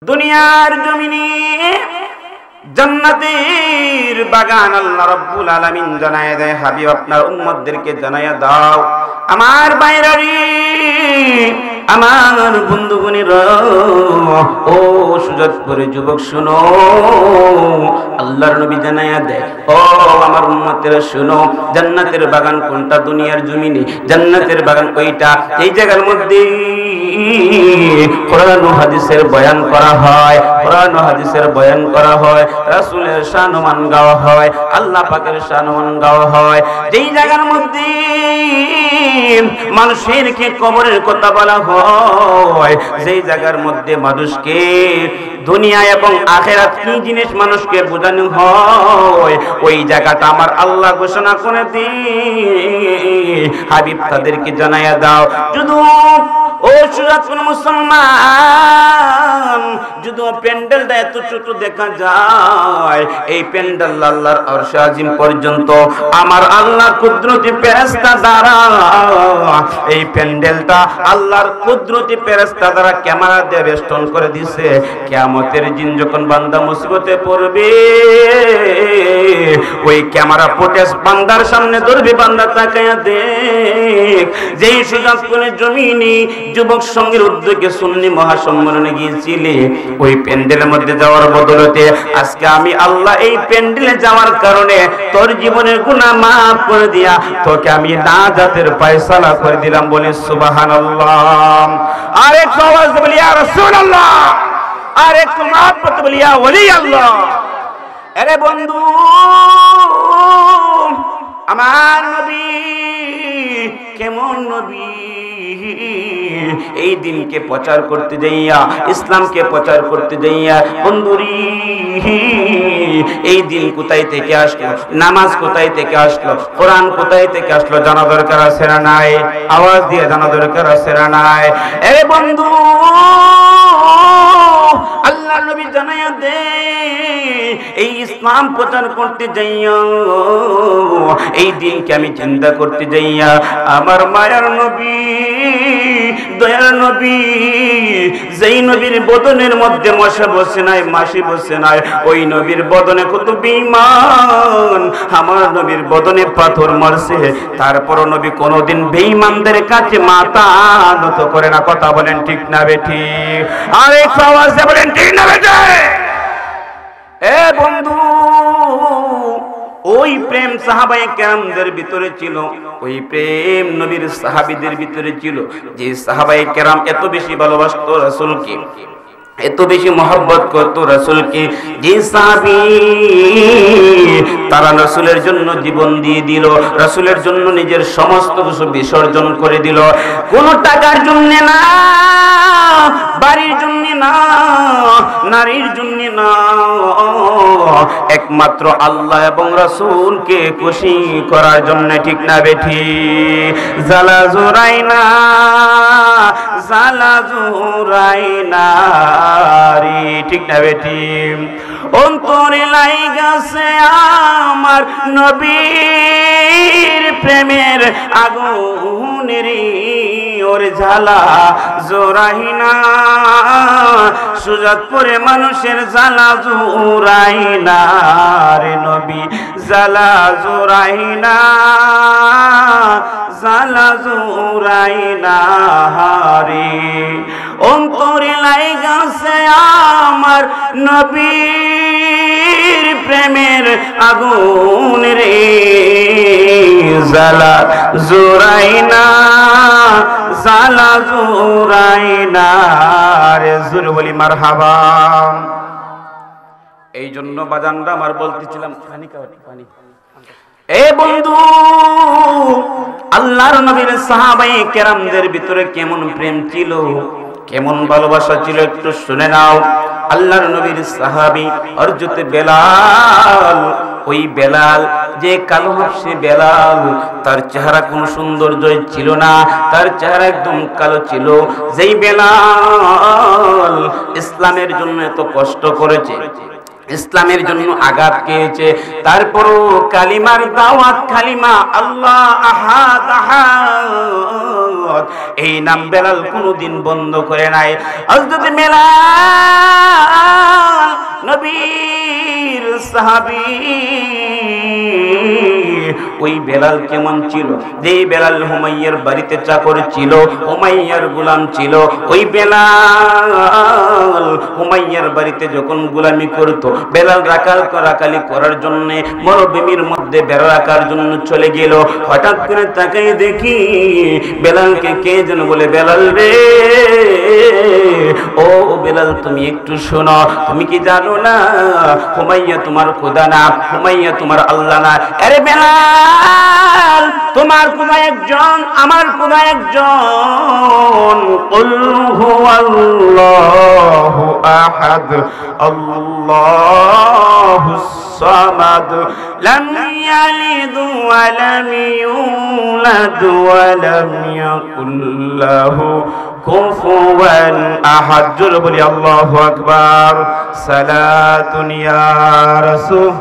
দুনিয়ার জমিনে জান্নাতের বাগান আল্লাহ রাব্বুল আলামিন জানায় দেয়, হাবিব আপনার উম্মতদেরকে জানায়া দাও, আমার বাইরারি, আমার বন্ধুগণেরা, ও সুজাতপুরের যুবক শুনো, আল্লাহর নবী জানায়া দেয়, ও আমার উম্মতেরা শুনো, জান্নাতের বাগান কোনটা দুনিয়ার জমিনে? জান্নাতের বাগান ওইটা এই জায়গার মধ্যে কোরআন ও হাদিসের বয়ান করা হয়, কোরআন ও হাদিসের বয়ান করা হয়, রাসূলের শানমান গাওয়া হয়, আল্লাহ পাকের শানমান গাওয়া হয়। যেই জায়গার মধ্যে মানুষেরকে কবরের কথা বলা হয়, যেই জায়গার মধ্যে মানুষকে দুনিয়া এবং আখিরাত কি জিনিস মানুষকে বোঝানো হয়, ওই জায়গাটা আমার আল্লাহ ঘোষণা করে দিয়ে হাবিব তাদেরকে জানায়া দাও। শুধু ও সুজাতপুর মুসলমান, যদি প্যান্ডেলটা এত ছোট দেখা যায়, এই প্যান্ডেল আল্লাহর আরশ আজিম পর্যন্ত আমার আল্লাহর কুদরতি ফেরেশতা দ্বারা, এই প্যান্ডেলটা আল্লাহর কুদরতি ফেরেশতা দ্বারা ক্যামেরা দিয়ে বেষ্টন করে দিয়েছে। কিয়ামতের দিন যখন বান্দা মুসিবতে পড়বে, ওই ক্যামেরা ফুটেজ বান্দার সামনে ধরবে, বান্দা তাকায়া দেখ, যেই সুজাতপুরের জমিনে যুবক সঙ্গীর উদ্যোগে সুন্নি মহাসম্মেলনে গিয়েছিলে, ওই প্যান্ডেলের মধ্যে যাওয়ার বদলতে আজকে আমি আল্লাহ এই প্যান্ডেলে যাওয়ার কারণে তোর জীবনের গুনাহ মাফ করে দিয়া তোকে আমি নাজাতের ফয়সালা করে দিলাম। বলি সুবহানাল্লাহ। আরেকটু আওয়াজ বলি ইয়া রাসূলুল্লাহ, আরেকটু মহব্বত বলি ইয়া ওলি আল্লাহ। আরে বন্ধু, আমার নবী কেমন নবী, এই দিনকে প্রচার করতে যাইয়া, ইসলামকে প্রচার করতে যাইয়া বন্ধুরি, এই দিন কোথায় থেকে আসলো, নামাজ কোথায় থেকে আসলো, কোরআন কোথায় থেকে আসলো জানা দরকার আছে না নাই? আওয়াজ দিয়ে জানা দরকার আছে না নাই? এ বন্ধু, আল্লাহ নবী জানায়া দে, এই ইসলাম প্রচার করতে যাইয়া, এই দিনকে আমি চিন্তা করতে যাইয়া, আমার মায়ার নবী, দয়ার নবী, যেই নবীর বদনের মধ্যে মশা বসে নাই, মাছি বসে নাই, ওই নবীর বদনে কত বেঈমান, আমার নবীর বদনে পাথর মারছে, তারপর নবী কোনদিন বেঈমানদের কাছে মাথা নত করে না। কথা বলেন ঠিক না বেঠিক? আরে আওয়াজ দিয়ে বলেন ঠিক না বেঠিক? এ বন্ধু, ওই প্রেম সাহাবায়ে কেরামদের ভিতরে ছিল, ওই প্রেম নবীর সাহাবীদের ভিতরে ছিল, যে সাহাবায়ে কেরাম এত বেশি ভালোবাসতো রাসূলকে, এত বেশি মহব্বত করতো রাসূলকে, যে সাহাবী তারা রাসূলের জন্য জীবন দিয়ে দিল, রাসূলের জন্য নিজের সমস্ত কিছু বিসর্জন করে দিল, কোন টাকার জন্য না, বাড়ির জন্য না, নারীর জন্য না, একমাত্র আল্লাহ এবং রাসূলকে খুশি করার জন্য। ঠিক না বেঠি? জালা জুরাইনা, জালা জুরাইনা রে, ঠিক না বেঠি? অন্তরে লাইগাছে আমার নবীর প্রেমের আগুনের ওরে জ্বালা জোরাইনা, সুজাতপুরে মানুষের জ্বালা জোরাইনা রে নবী, জ্বালা জোরাইনা, জ্বালা জোরাইনা রে, অন্তরে লাইগাছে আমার নবীর প্রেমের আগুন রে, জ্বালা জোরাইনা, জ্বালা জোরাইনা রে। জোরে বলি মারহাবা। এই জন্য বাজানরা আমার বলতেছিলাম, পানি। এ বন্ধু, আল্লাহর নবীর সাহাবায়ে কেরামদের ভিতরে কেমন প্রেম ছিল, কেমন ভালোবাসা ছিল, একটু শুনে নাও। আল্লাহর নবীর সাহাবী হযরত বেলাল, ওই বেলাল যে কালো হাবশী বেলাল, তার চেহারা কোনো সৌন্দর্যই ছিল না, তার চেহারা একদম কালো ছিল। যেই বেলাল ইসলামের জন্য এত কষ্ট করেছে, ইসলামের জন্য আঘাত খেয়েছে, তারপরও কালিমার দাওয়াত, কালিমা আল্লাহ আহাদ আহাদ, এই নাম বেলাল কোনদিন বন্ধ করে নাই। হযরত বেলাল ওই বেলাল কেমন ছিল? যে বেলাল হুমাইয়ার বাড়িতে চাকর ছিল, হুমাইয়ার গোলাম ছিল, ওই বেলাল হুমাইয়ার বাড়িতে যখন গোলামি করত, বেলাল রাকালি করার জন্য মরুভূমির মধ্যে বেড়া রাখার জন্য চলে গেল। হঠাৎ করে তাকাই দেখি বেলালকে কে যেন বলে, বেলাল রে, ও বেলাল তুমি একটু শোনো, তুমি কি জানো না হুমাইয়া তোমার খোদা না, হুমাইয়া তোমার আল্লাহ না? আরে বেলাল, তোমার খোদা একজন, আমার খোদা একজন। কুল হুয়াল্লাহু আহাদ আল্লাহুস সামাদ লাম ইয়ালিদ ওয়া লাম ইউলাদ ওয়া লাম ইয়াকুল লাহু কুফুওয়ান আহাদ। জোরে বলি আল্লাহু আকবার। সালাতুন ইয়া রাসূল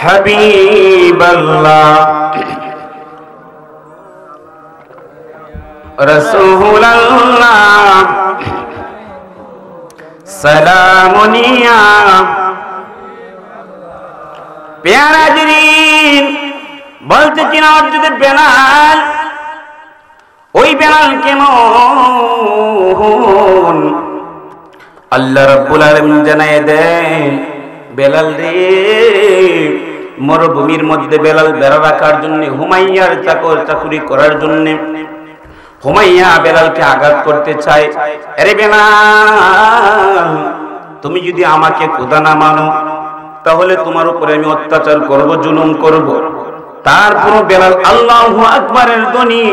হাবিবাল্লাহ রাসূলুল্লাহ সালামুন ইয়া প্যারা জিরিন। বলতেছিলাম যদি বেলাল, ওই বেলাল কেমন আল্লাহ রাব্বুল আলামিন জানায় দেন, বেলাল রে, মরুভূমির মধ্যে বেলাল বেড়া রাখার জন্য, হুমাইয়ার চাকরি করার জন্য হুমাইয়া বেলালকে আঘাত করতে চায়। আরে বেলাল, তুমি যদি আমাকে খোদা না মানো তাহলে তোমার উপরে আমি অত্যাচার করব, জুলুম করব। তারপর বেলাল আল্লাহু আকবারের ধ্বনি,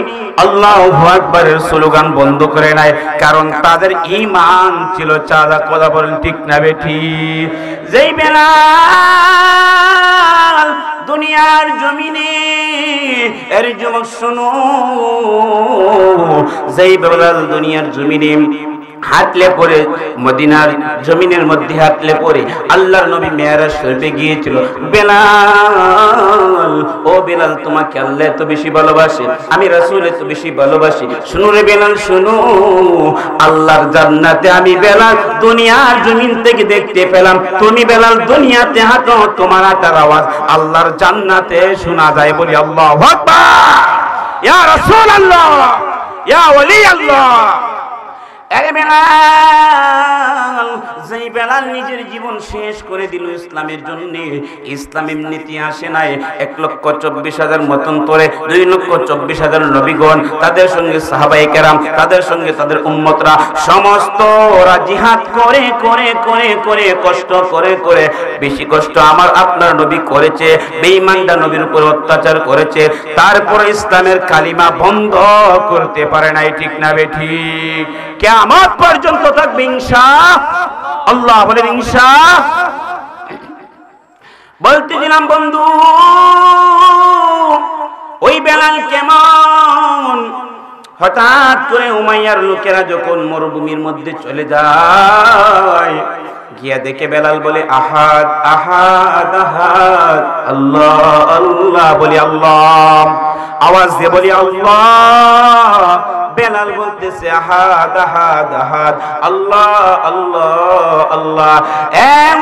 আল্লাহু আকবারের স্লোগান বন্ধ করে নাই, কারণ তাদের ঈমান ছিল চাঁদা। কথা বলেন ঠিক না বেঠিক? যেই বেলাল দুনিয়ার জমিনে, এর যুবক শোনো, যেই বেলাল দুনিয়ার জমিনে হাঁটলে পরে, মদিনার জমিনের মধ্যে হাঁটলে পরে আল্লাহর নবী মেরাজ শরীফে গিয়েছিল। বেলাল, ও বেলাল, তোমাকে আল্লাহ এত বেশি ভালোবাসে, আমি রাসূল এত বেশি ভালোবাসি। শুনো রে বেলাল, শুনো, আল্লাহর জান্নাতে আমি বেলাল দুনিয়ার জমিন থেকে দেখতে পেলাম। তুমি বেলাল দুনিয়াতে হাঁটো, তোমার হাঁটার আওয়াজ আল্লাহর জান্নাতে শোনা যায়। বলি আল্লাহু আকবার। ইয়া রাসূলুল্লাহ, ইয়া ওলি আল্লাহ। আরে বেলাল, যেই বেলাল নিজের জীবন শেষ করে দিল ইসলামের জন্য, ইসলাম এমনিতে আসে নাই। 1,24,000 মতন করে 2,24,000 নবীগণ, তাদের সঙ্গে সাহাবায়ে কেরাম, তাদের সঙ্গে তাদের উম্মতরা, সমস্ত ওরা জিহাদ করে করে করে করে কষ্ট করে করে, বেশি কষ্ট আমার আপনার নবী করেছে, বেঈমানরা নবীর উপর অত্যাচার করেছে, তারপরে ইসলামের কালিমা বন্ধ করতে পারে নাই। ঠিক না বেঠিক? কিয়ামত পর্যন্ত থাকবে ইনশাআল্লাহ। বলেন ইনশাআল্লাহ। বলতেছিলাম বন্ধু, ওই বেলাল কেমন? হঠাৎ করে উমাইয়ার লোকেরা যখন মরুভূমির মধ্যে চলে যায়, গিয়া দেখে বেলাল বলে, আহাদ আহাদ আহাদ, আল্লাহ আল্লাহ। বলি আল্লাহ, আওয়াজ দিয়ে বলি আল্লাহ। বেলাল বলতেছে আহাদ আহাদ আহাদ, আল্লাহ আল্লাহ আল্লাহ।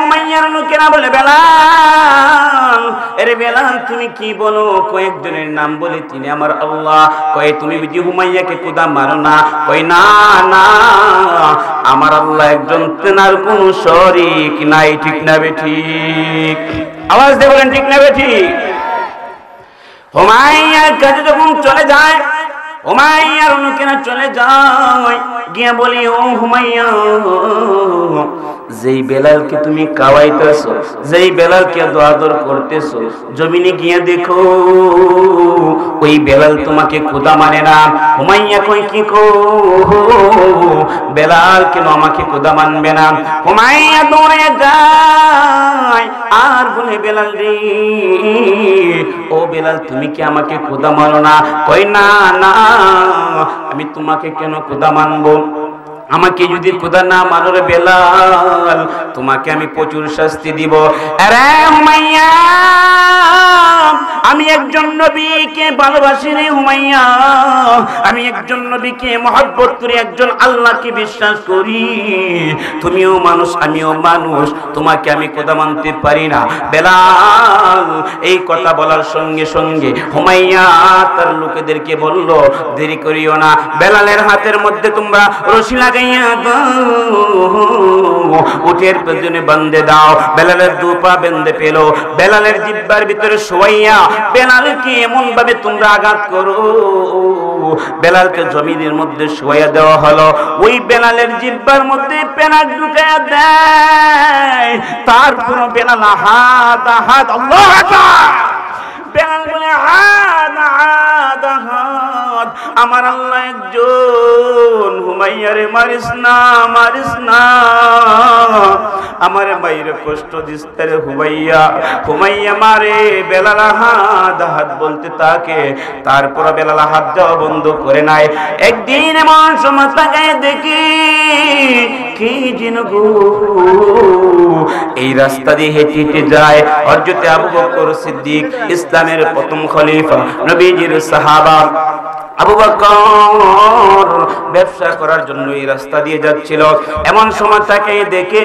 উমাইয়ার লোকেরা বলে, বেলাল, আরে বেলাল তুমি কি বলো? কয়েকজনের নাম বলে, তিনি আমার আল্লাহ। কয়ে তুমি বুঝি হুমাইয়াকে খোদা মানো না? কই না না, আমার আল্লাহ একজন, তেনার কোন শরীক নাই। ঠিক না বেঠিক? আওয়াজ দিয়ে বলেন ঠিক না বেঠিক? হুমাইয়ার কাছে যখন চলে যায়, হুমাইয়ার লোকেরা চলে যায়, গিয়া বলি, ও হুমাইয়া, যেই বেলালকে তুমি কাওয়াইতেছো, যেই বেলালকে আদর করতেছো, জমিনে গিয়া দেখো ওই বেলাল তোমাকে খোদা মানে না। হুমাইয়া কই, কি কো, বেলাল কেন আমাকে খোদা মানবে না? হুমাইয়া দৌড়ে যায় আর বলে, বেলাল রে, ও বেলাল, তুমি কি আমাকে খোদা মানো না? কই না না, আমি তোমাকে কেন খোদা মানবো? আমাকে যদি খোদা না মানো রে বেলাল, তোমাকে আমি প্রচুর শাস্তি দিব। আরে হুমাইয়া, আমি একজন নবীকে ভালোবাসি রে হুমাইয়া, আমি একজন নবীকে মহব্বত করি, একজন আল্লাহকে বিশ্বাস করি। তুমিও মানুষ, আমিও মানুষ, তোমাকে আমি খোদা মানতে পারি না। বেলাল এই কথা বলার সঙ্গে সঙ্গে হুমাইয়া তার লোকেদেরকে বলল, দেরি করিও না, বেলালের হাতের মধ্যে তোমরা রশি লাগাইয়া দাও, উটের পেছনে বাঁধে দাও। বেলালের দু পা বেঁধে পেল, বেলালের জিহ্বার ভিতরে শোয়াইয়া বেলালকে এমন ভাবে তোমরা আঘাত করো, বেলালকে জমিনের মধ্যে শোয়াইয়া দেওয়া হলো। ওই বেলালের জিহ্বার মধ্যে পেনাক ঢুকাইয়া দেয়। তারপর বেলাল হাত হাত, আল্লাহু আকবার, বেলাল বলে হাত হাত হাত, আমার আল্লাহ একজন, হুমাইয়ারে মারিস না, মারিস না, আমার বাইরে কষ্ট দিস্তে রে হুমাইয়া। হুমাইয়া মারে, বেলাল হাত হাত বলতে থাকে। তারপর বেলাল হাত দেওয়া বন্ধ করে নাই। একদিন এমন সময় তাকায় দেখি কি যেন গো এই রাস্তা দিয়ে হেঁটে হেঁটে যায় হযরত আবু বকর সিদ্দিক, ইসলামের প্রথম খলিফা, নবীজির সাহাবা। আবু বকর ব্যবসা করার জন্য এই রাস্তা দিয়ে যাচ্ছিল। এমন সময় তাকে দেখে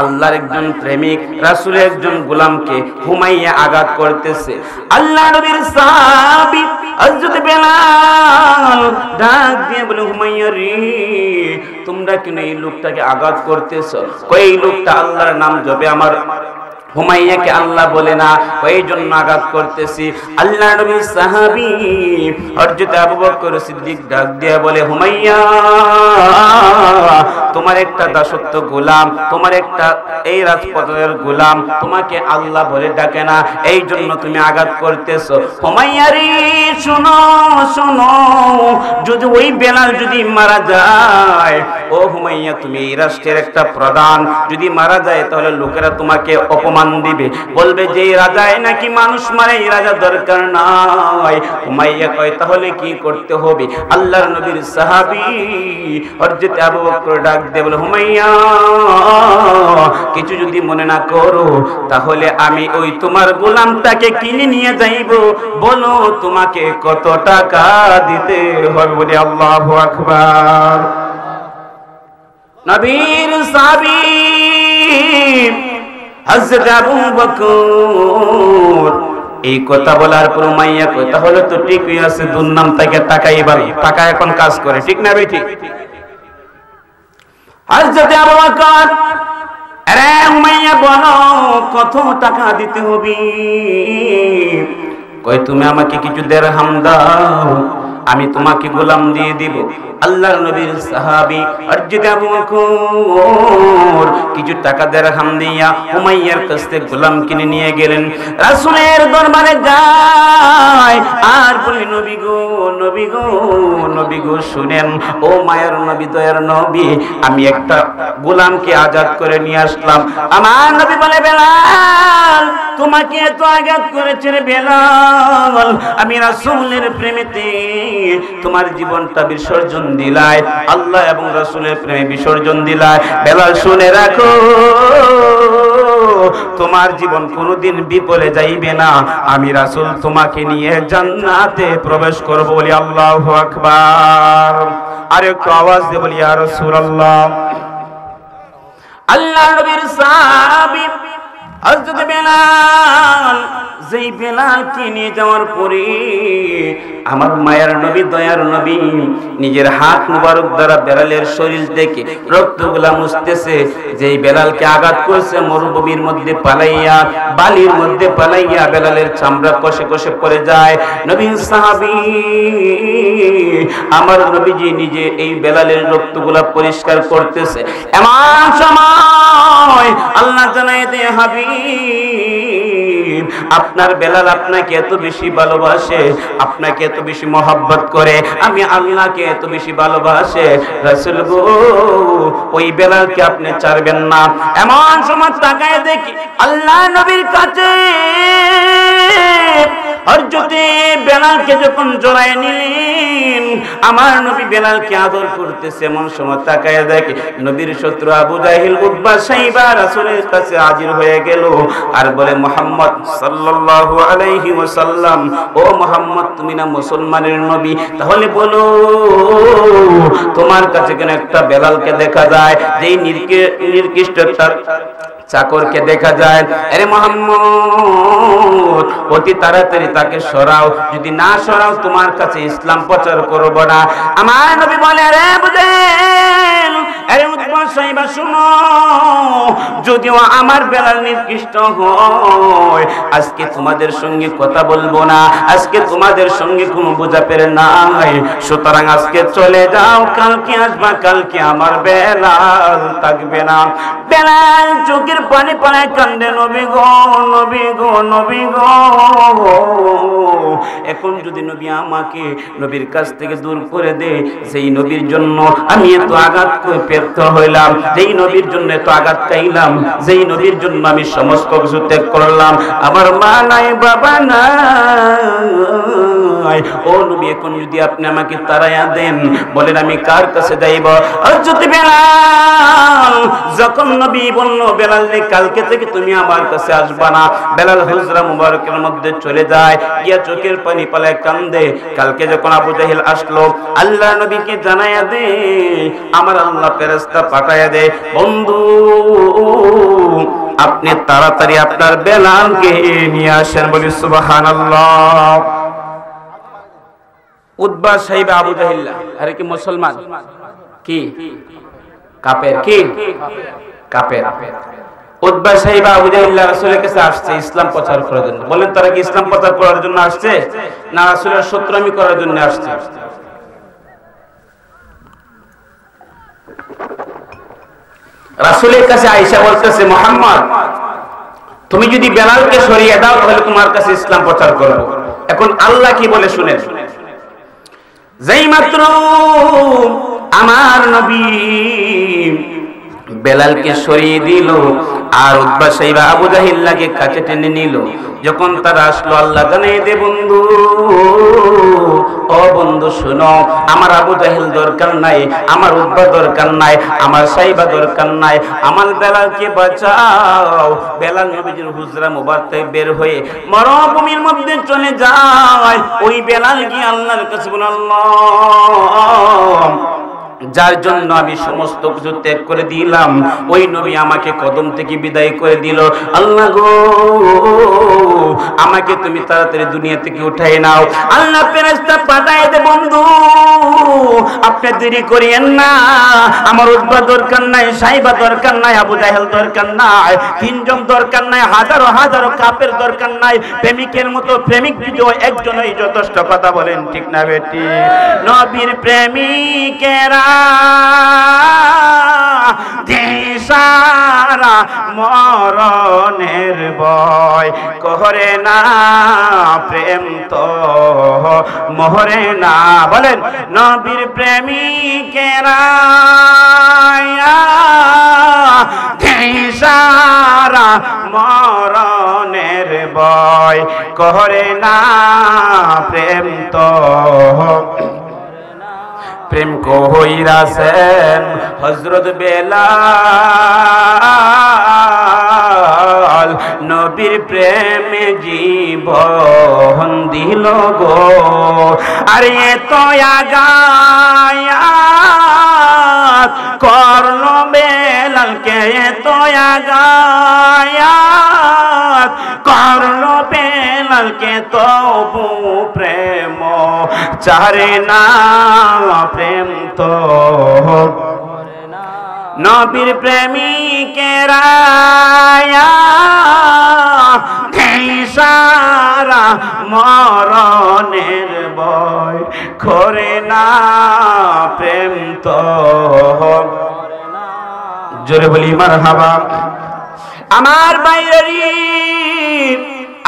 আল্লাহর একজন প্রেমিক, রাসূলের একজন গোলামকে হুমাইয়া আঘাত করতেছে। আল্লাহ নবীর সাহাবী হযরত বেলাল ডাক দিয়ে বলে, হুমাইয়া রে, তোমরা কেন এই লোকটাকে আঘাত করতেছো? কই এই লোকটা আল্লাহর নাম জপে, আমার হুমাইয়াকে আল্লাহ বলে না, এই জন্য আঘাত করতেছি। আল্লাহ নবীর সাহাবী হযরত আবু বকর সিদ্দিক ডাক দিয়ে বলে, হুমাইয়া, তোমার একটা দাসত্ব গোলাম, তোমার একটা এই রাজপথের গোলাম, তোমাকে আল্লাহ বলে ডাকে না, এই জন্য তুমি আঘাত করতেছো। হুমাইয়া রে, শোনো শোনো, যদি ওই বেলাল যদি মারা যায়, ও হুমাইয়া, তুমি এই রাষ্ট্রের একটা প্রধান, যদি মারা যায় তাহলে লোকেরা তোমাকে অপমান দিবে, বলবে যে এই রাজাই নাকি মানুষ মারে, এই রাজা দরকার নাই। হুমাইয়া কয়, তাহলে কি করতে হবে? আল্লাহর নবীর সাহাবী হযরত আবু বকর ডাক দিয়ে বলে, হুমাইয়া, কিছু যদি মনে না করো তাহলে আমি ওই তোমার গোলামটাকে কিনে নিয়ে যাইব, বলো তোমাকে কত টাকা দিতে হবে? বলে আল্লাহু আকবার। নবীর সাহাবী হযরত আবু বকর এই কথা বলার পর মাইয়া কই, তাহলে তো ঠিকই আছে, দুর্নাম থেকে টাকাই ভালো, টাকা এখন কাজ করে, ঠিক না বেটি? হযরত আবু বকর, আরে মাইয়া বলো কত টাকা দিতে হবে? কই, তুমি আমাকে কিছু দিরহাম দাও, আমি তোমাকে গোলাম দিয়ে দিব। আল্লাহর নবীর সাহাবী হযরত আবু বকর কিছু টাকা দিরহাম দিয়া হুমাইয়ার কাছ থেকে গোলাম কিনে নিয়ে গেলেন। রাসূলের দরবারে যায় আর বলে, নবী গো, নবী গো, নবী গো, শুনেন, ও মায়ের নবী, দয়ার নবী, আমি একটা গোলামকে আজাদ করে নিয়ে আসলাম। আমার নবী বলে, বেলাল, তোমাকে এত আঘাত করেছে রে বেলাল, আমি রাসূলের প্রেমেতে তোমার জীবনটা বিসর্জন দিলাই, আল্লাহ এবং রাসূলের প্রেমে বিসর্জন দিলাই। বেলাল, শুনে রাখো, তোমার জীবন কোনোদিন বিফলে যাইবে না, আমি রাসূল তোমাকে নিয়ে জান্নাতে প্রবেশ করব। বলি আল্লাহু আকবার। আর একটু আওয়াজ দিয়ে বলি ইয়া রাসূলুল্লাহ। আল্লাহ নবীর সাহাবী হযরত বেলাল, যেই বেলালকে নিয়ে যাওয়ার পরে আমার মায়ের নবী, দয়ার নবী নিজের হাত মুবারক দ্বারা বেলালের শরীর থেকে রক্তগুলা মুছতেছে। যেই বেলালকে আঘাত করেছে মরুভূমির মধ্যে পালাইয়া, বালির মধ্যে পালাইয়া বেলালের চামড়া কষে কষে পড়ে যায়। নবীর সাহাবী আমার নবীজি নিজে এই বেলালের রক্তগুলা পরিষ্কার করতেছে। এমন সময় আল্লাহ জানায় দে, হাবিব, আপনার বেলাল আপনাকে এত বেশি ভালোবাসে, আপনাকে এত বেশি মহব্বত করে, আমি আল্লাহকে এত বেশি ভালোবাসে, রাসূল গো, ওই বেলালকে আপনি ছাড়বেন না। এমন সময় তাকায় দেখি আল্লাহ নবীর কাছে হযরতে বেলালকে যখন জড়ায় নিলেন, আমার নবী বেলালকে আদর করতেছে, এমন সময় তাকায় দেখে নবীর শত্রু আবু জাহেল, উতবা, সাইবা রাসূলের কাছে হাজির হয়ে গেল আর বলে, মুহাম্মদ সাল্লাল্লাহু আলাইহি ওয়াসাল্লাম, ও মুহাম্মদ, তুমি না মুসলমানের নবী, তাহলে বলো তোমার কাছে কেন একটা বেলালকে দেখা যায়, যেই নির্দিষ্ট চাকরকে দেখা যায়? আরে মুহাম্মদ, অতি তাড়াতাড়ি তাকে সরাও, যদি না সরাও তোমার কাছে ইসলাম প্রচার করব না। আমার নবী বলে, আরে বুঝেন, আরে উতবা, সাইবা, শুনো, যদিও আমার বেলাল নিকৃষ্ট হয়, আজকে তোমাদের সঙ্গে কথা বলবো না, আজকে তোমাদের সঙ্গে কোনো বোঝাপড়া নাই, সুতরাং আজকে চলে যাও, কালকে আসবা, কালকে আমার বেলাল থাকবে না। বেলাল চোখের পানি পানি কান্দে, নবী গো, নবী গো, নবী গো, এখন যদি নবী আমাকে নবীর কাছ থেকে দূর করে দে, সেই নবীর জন্য আমি এত আঘাত প্রাপ্ত হইলাম, যেই নবীর জন্য এত আঘাত খাইলাম, যেই নবীর জন্য আমি সমস্ত কিছু ত্যাগ করলাম, আমার মা নাই, বাবা নাই, ও নবী, এখন যদি আপনি আমাকে তাড়াইয়া দেন, বলেন আমি কার কাছে যাইব? হযরত বেলাল যখন নবী বলল, বেলাল কালকে থেকে তুমি আমার কাছে আসবা না, বেলাল হুজরা মুবারকের মধ্যে চলে যায়, গিয়া চোখের পানি পালায় কান্দে। কালকে যখন আবু জাহেল আসলো, আল্লাহ নবীকে জানাইয়া দে, আমার আল্লাহ ফেরেশতা পাঠাইয়া দে, বন্ধু আপনি তাড়াতাড়ি আপনার বেলালকে নিয়ে আসেন। বলি সুবহানাল্লাহ। উতবা, সাইবা, আবু জাহেল, আরে কি মুসলমান? কি কাফের? কি কাফের? উতবা, সাইবা, আবু জাহেল রাসূলের কাছে আসছে ইসলাম প্রচার করার জন্য। বলেন, তারা কি ইসলাম প্রচার করার জন্য আসছে না রাসূলের শত্রুমি করার জন্য আসছে? রাসূলের কাছে আয়েশা বলতেছে, মুহাম্মদ, তুমি যদি বেলালকে সরিয়ে দাও তাহলে তোমার কাছে ইসলাম প্রচার করব। এখন আল্লাহ কি বলে শুনেন, যেই মাত্র আমার নবী বেলালকে সরিয়ে দিল আর উতবা, সাইবা, আবু জাহেলকে কাছে টেনে নিল, যখন তারা আসলো, আল্লাহ জানাই দে, বন্ধু, ও বন্ধু শুনো, আমার আবু জাহেল দরকার নাই, আমার উতবা দরকার নাই, আমার সাইবা দরকার নাই, আমার বেলালকে বাঁচাও। বেলাল নবীজির হুজরা মুবারক থেকে বের হয়ে মরুভূমির মধ্যে চলে যায়। ওই বেলাল গিয়ে আল্লাহর কাছে বলে, আল্লাহ, যার জন্য আমি সমস্ত কিছু ত্যাগ করে দিলাম, ওই নবী আমাকে কদম থেকে বিদায় করে দিল, আল্লাহ গো, আমাকে তুমি তাড়াতাড়ি দুনিয়া থেকে উঠাই নাও। আল্লাহ ফেরেশতা পাঠায় দে, বন্ধু আপনি দেরি করিয়েন না, আমার উতবা দরকার নাই, সাইবা দরকার নাই, আবু জাহেল দরকার নাই, তিনজন দরকার নাই, হাজারো হাজারো কাফের দরকার নাই, প্রেমিকের মতো প্রেমিক যদি একজনই যথেষ্ট। কথা বলেন ঠিক না বেটি? নবীর প্রেমিকেরা দিশারা মরণের ভয় করে না, প্রেম তো মরে না। বলেন, নবীর প্রেমিকেরা দিশারা মরণের ভয় করে না, প্রেম তো প্রেম কইরাছেন হযরত বেলাল, নবীর প্রেমে জীবন দিল গো। আর এত আগায়াত করলো বেলালকে, এত আগায়াত করলো বেলালকে, তবু প্রেম চারে না, প্রেম তো নবীর প্রেমিকেরা সারা মরণের ভয় করে না, প্রেম তো। জোরে বলি মারহাবা। আমার বাইরেরই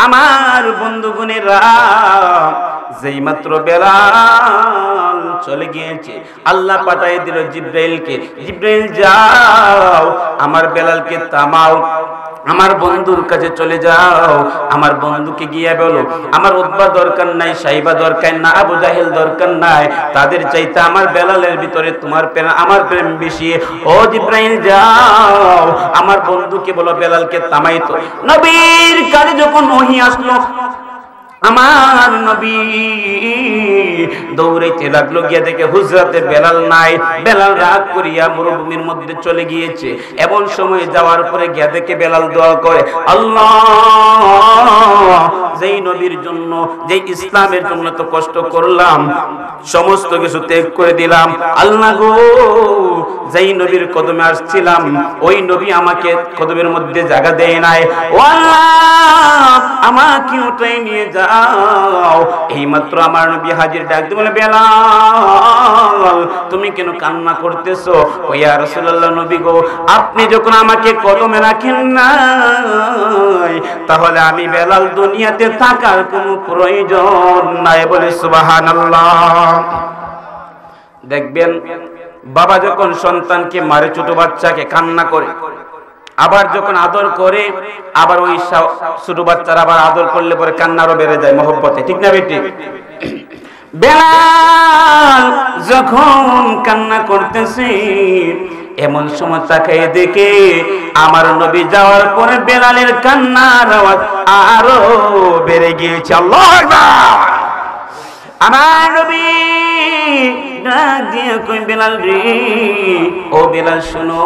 আমার বন্ধুগণেরা, যেই মাত্র বেলাল চলে গিয়েছে, আল্লাহ পাঠিয়ে দিল জিব্রাইলকে, জিব্রাইল যাও আমার বেলালকে থামাও। আমার বন্ধুর কাছে চলে যাও, আমার বন্ধুকে গিয়ে বলো আমার উতবা দরকার নাই, সাইবা দরকার না, আবু জাহেল দরকার নাই, তাদের চাইতে আমার বেলালের ভিতরে তোমার প্রেম, আমার প্রেম বেশি। ও জিব্রাইল যাও আমার বন্ধুকে বলো বেলালকে থামাইতো। নবীর কাছে যখন ওহী আসলো, আমার নবী দৌড়াইতে লাগলো, গিয়ে দেখে হুজরাতে বেলাল নাই। বেলাল রাগ করিয়া মরুভূমির মধ্যে চলে গিয়েছে। এমন সময় যাওয়ার পরে গিয়ে দেখে বেলাল দোয়া করে, আল্লাহ যেই নবীর জন্য, যেই ইসলামের জন্য তো কষ্ট করলাম, সমস্ত কিছু ত্যাগ করে দিলাম, আল্লাহ গো যেই নবীর কদমে আসছিলাম ওই নবী আমাকে কদমের মধ্যে জায়গা দেয় নাই, ও আল্লাহ আমাকে উঠাই নিয়ে যাও। এইমাত্র আমার নবী হাজির, ডাক দিয়ে বলে বেলাল তুমি কেন কান্না করতেছো? ও ইয়া রাসূলুল্লাহ নবী গো আপনি যখন আমাকে কদমে রাখেন নাই তাহলে আমি বেলাল দুনিয়াতে থাকার কোনো প্রয়োজন নাই। বলে সুবহানাল্লাহ। দেখবেন বাবা যখন সন্তানকে মারে, ছোট বাচ্চাকে কান্না করে, আবার যখন আদর করে, আবার ওই ছোট বাচ্চারা আবার আদর করলে পরে কান্নারও বেড়ে যায় মহব্বতে, ঠিক না বেটি? বেলাল যখন কান্না করতেছে এমন সময় তাকায় দেখে আমার নবী যাওয়ার পরে বেলালের কান্নার আওয়াজ আরো বেড়ে গিয়েছে। আল্লাহু আকবার। আমার নবী ডাক দিয়ে কই বেলাল রে, ও বেলাল শোনো,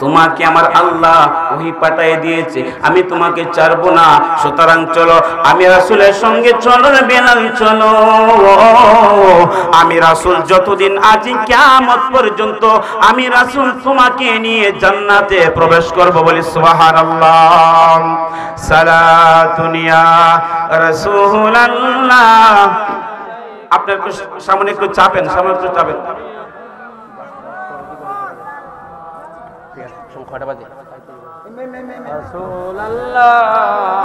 তোমাকে আমার আল্লাহ ওহী পাঠিয়ে দিয়েছে, আমি তোমাকে ছাড়বো না, সুতরাং চলো আমি রাসূলের সঙ্গে চলো রে বেলাল চলো। আমি রাসূল যতদিন আছি কিয়ামত পর্যন্ত আমি রাসূল তোমাকে নিয়ে জান্নাতে প্রবেশ করব। বলি সুবহানাল্লাহ। সালাতুন ইয়া রাসূলুল্লাহ। আপনার সামনে একটু চাপেন, সামনে একটু চাপেন।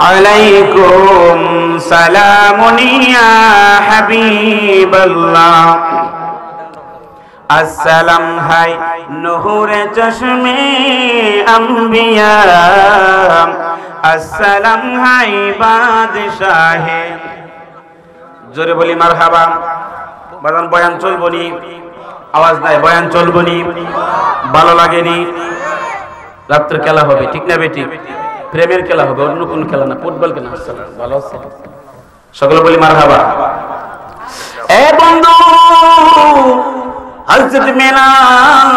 আলাইকুম সালামুন ইয়া হাবিবাল্লাহ। আসসালাম হাই নূরে চশমে আম্বিয়া, আসসালাম হাই বাদশাহে। জোরে বলি মারহাবা। বাজান বয়ান চলবনি, আওয়াজ নাই, বয়ান চলবনি, ভালো লাগেনি, রাত্রে খেলা হবে, ঠিক না বেটি? প্রেমের খেলা হবে, অন্য কোন খেলা না, ফুটবল খেলা। ভালো আছে, সকলে বলি মারহাবা। এ বন্ধু হযরত বেলাল,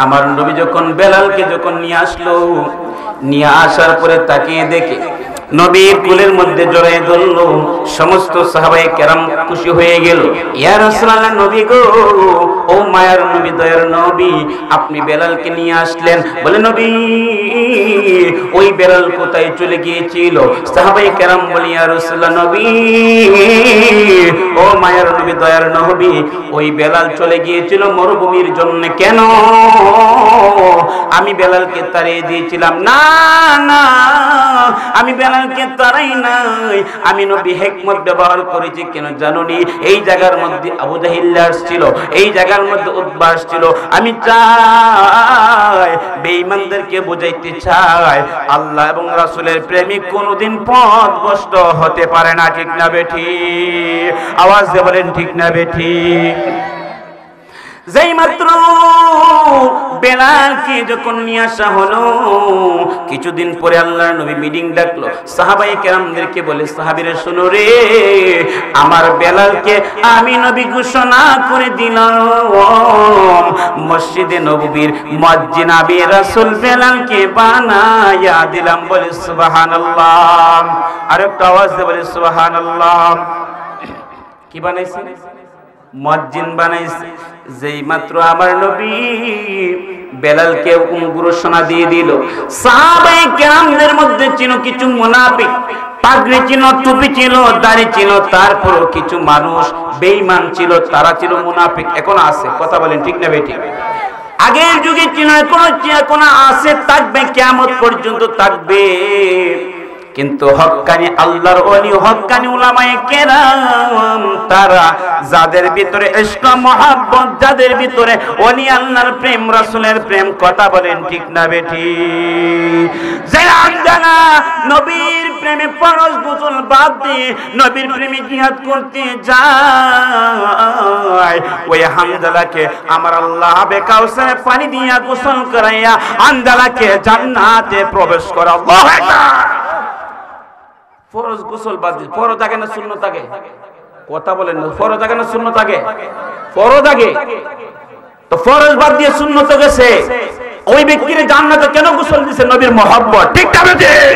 আমার নবী যখন বেলালকে যখন নিয়ে আসলো, নিয়ে আসার পরে তাকিয়ে দেখে নবীর কুলের মধ্যে জড়ায় ধরল। সমস্ত সাহাবায়ে কেরাম খুশি হয়ে গেল। ইয়া রাসূলুল্লাহ নবী গো, ও মায়ার নবী, দয়ার নবী, আপনি বেলালকে নিয়ে আসলেন। বলে নবী ওই বেলাল কোথায় চলে গিয়েছিল? সাহাবায়ে কেরাম বলে ইয়া রাসূলুল্লাহ নবী, ও মায়ার নবী, দয়ার নবী, ওই বেলাল চলে গিয়েছিল মরুভূমির জন্য। কেন? আমি বেলালকে তাড়িয়ে দিয়েছিলাম। না না, আমি বেলালকে তাড়াই নাই, আমি নবী হিকমত ব্যবহার করেছি। কেন জানোনি? এই জায়গার মধ্যে আবু জাহিল আসছিল, এই জায়গার মধ্যে উতবা আসছিল। আমি চাই, বেঈমানদেরকে বুঝাইতে চাই, আল্লাহ এবং রাসূলের প্রেমিক কোনদিন পথভ্রষ্ট হতে পারে না, ঠিক না বেঠি? আওয়াজ দিয়ে বলেন ঠিক না বেঠি? যেই মাত্র বেলালকে যখন নিয়ে আসা হলো, কিছুদিন পরে আল্লাহর নবী মিটিং ডাকলো, সাহাবায়ে কেরামদেরকে বলে, সাহাবীরা শোনো রে, আমার বেলালকে আমি নবী ঘোষণা করে দিলাম মসজিদে নববীর মুয়াজ্জিন, আমি রাসূল বেলালকে বানায়া দিলাম। বলে সুবহানাল্লাহ। আরেকটা আওয়াজ দিয়ে বলে সুবহানাল্লাহ। কি বানাইছে? মুয়াজ্জিন বানাইছে। যেই মাত্র আমার নবী বেলালকে ঘোষণা দিয়ে দিল, সাহাবায়ে কেরামদের মধ্যে ছিল কিছু মুনাফিক, পাগড়ি ছিল, টুপি ছিল, দাড়ি ছিল, তারপরও কিছু মানুষ বেঈমান ছিল, তারা ছিল মুনাফিক। এখন আছে, কথা বলেন ঠিক না বেঠিক? আগের যুগে ছিল, এখনো আছে, থাকবে, কিয়ামত পর্যন্ত থাকবে। কিন্তু হক্কানি আল্লাহর ওলি হক্কানি উলামায়ে কেরাম তারা যাদের ভিতরে ইশক মহব্বত, যাদের ভিতরে ওলি আল্লাহর প্রেম, রাসূলের প্রেম, কথা বলেন ঠিক না বেঠিক? যারা জানা নবীর প্রেমে ফরজ গোসল বাদ দিয়ে নবীর প্রেমে জিহাদ করতে যায়, ওই হামজালাকে আমার আল্লাহ আবে কাউসারে পানি দিয়া গোসল করাইয়া হামজালাকে জান্নাতে প্রবেশ করা। আল্লাহু আকবার। ফরজ গোসল বাদ দিয়ে ফরজ আগে না সুন্নাত আগে? কথা বলেন না, ফরজ আগে না সুন্নাত আগে? ফরজ আগে। তো ফরজ বাদ দিয়ে সুন্নাতে গেছে, ওই ব্যক্তির জান্নাতে কেন গোসল দিয়েছে? নবীর মহব্বত, ঠিক না বেঠিক?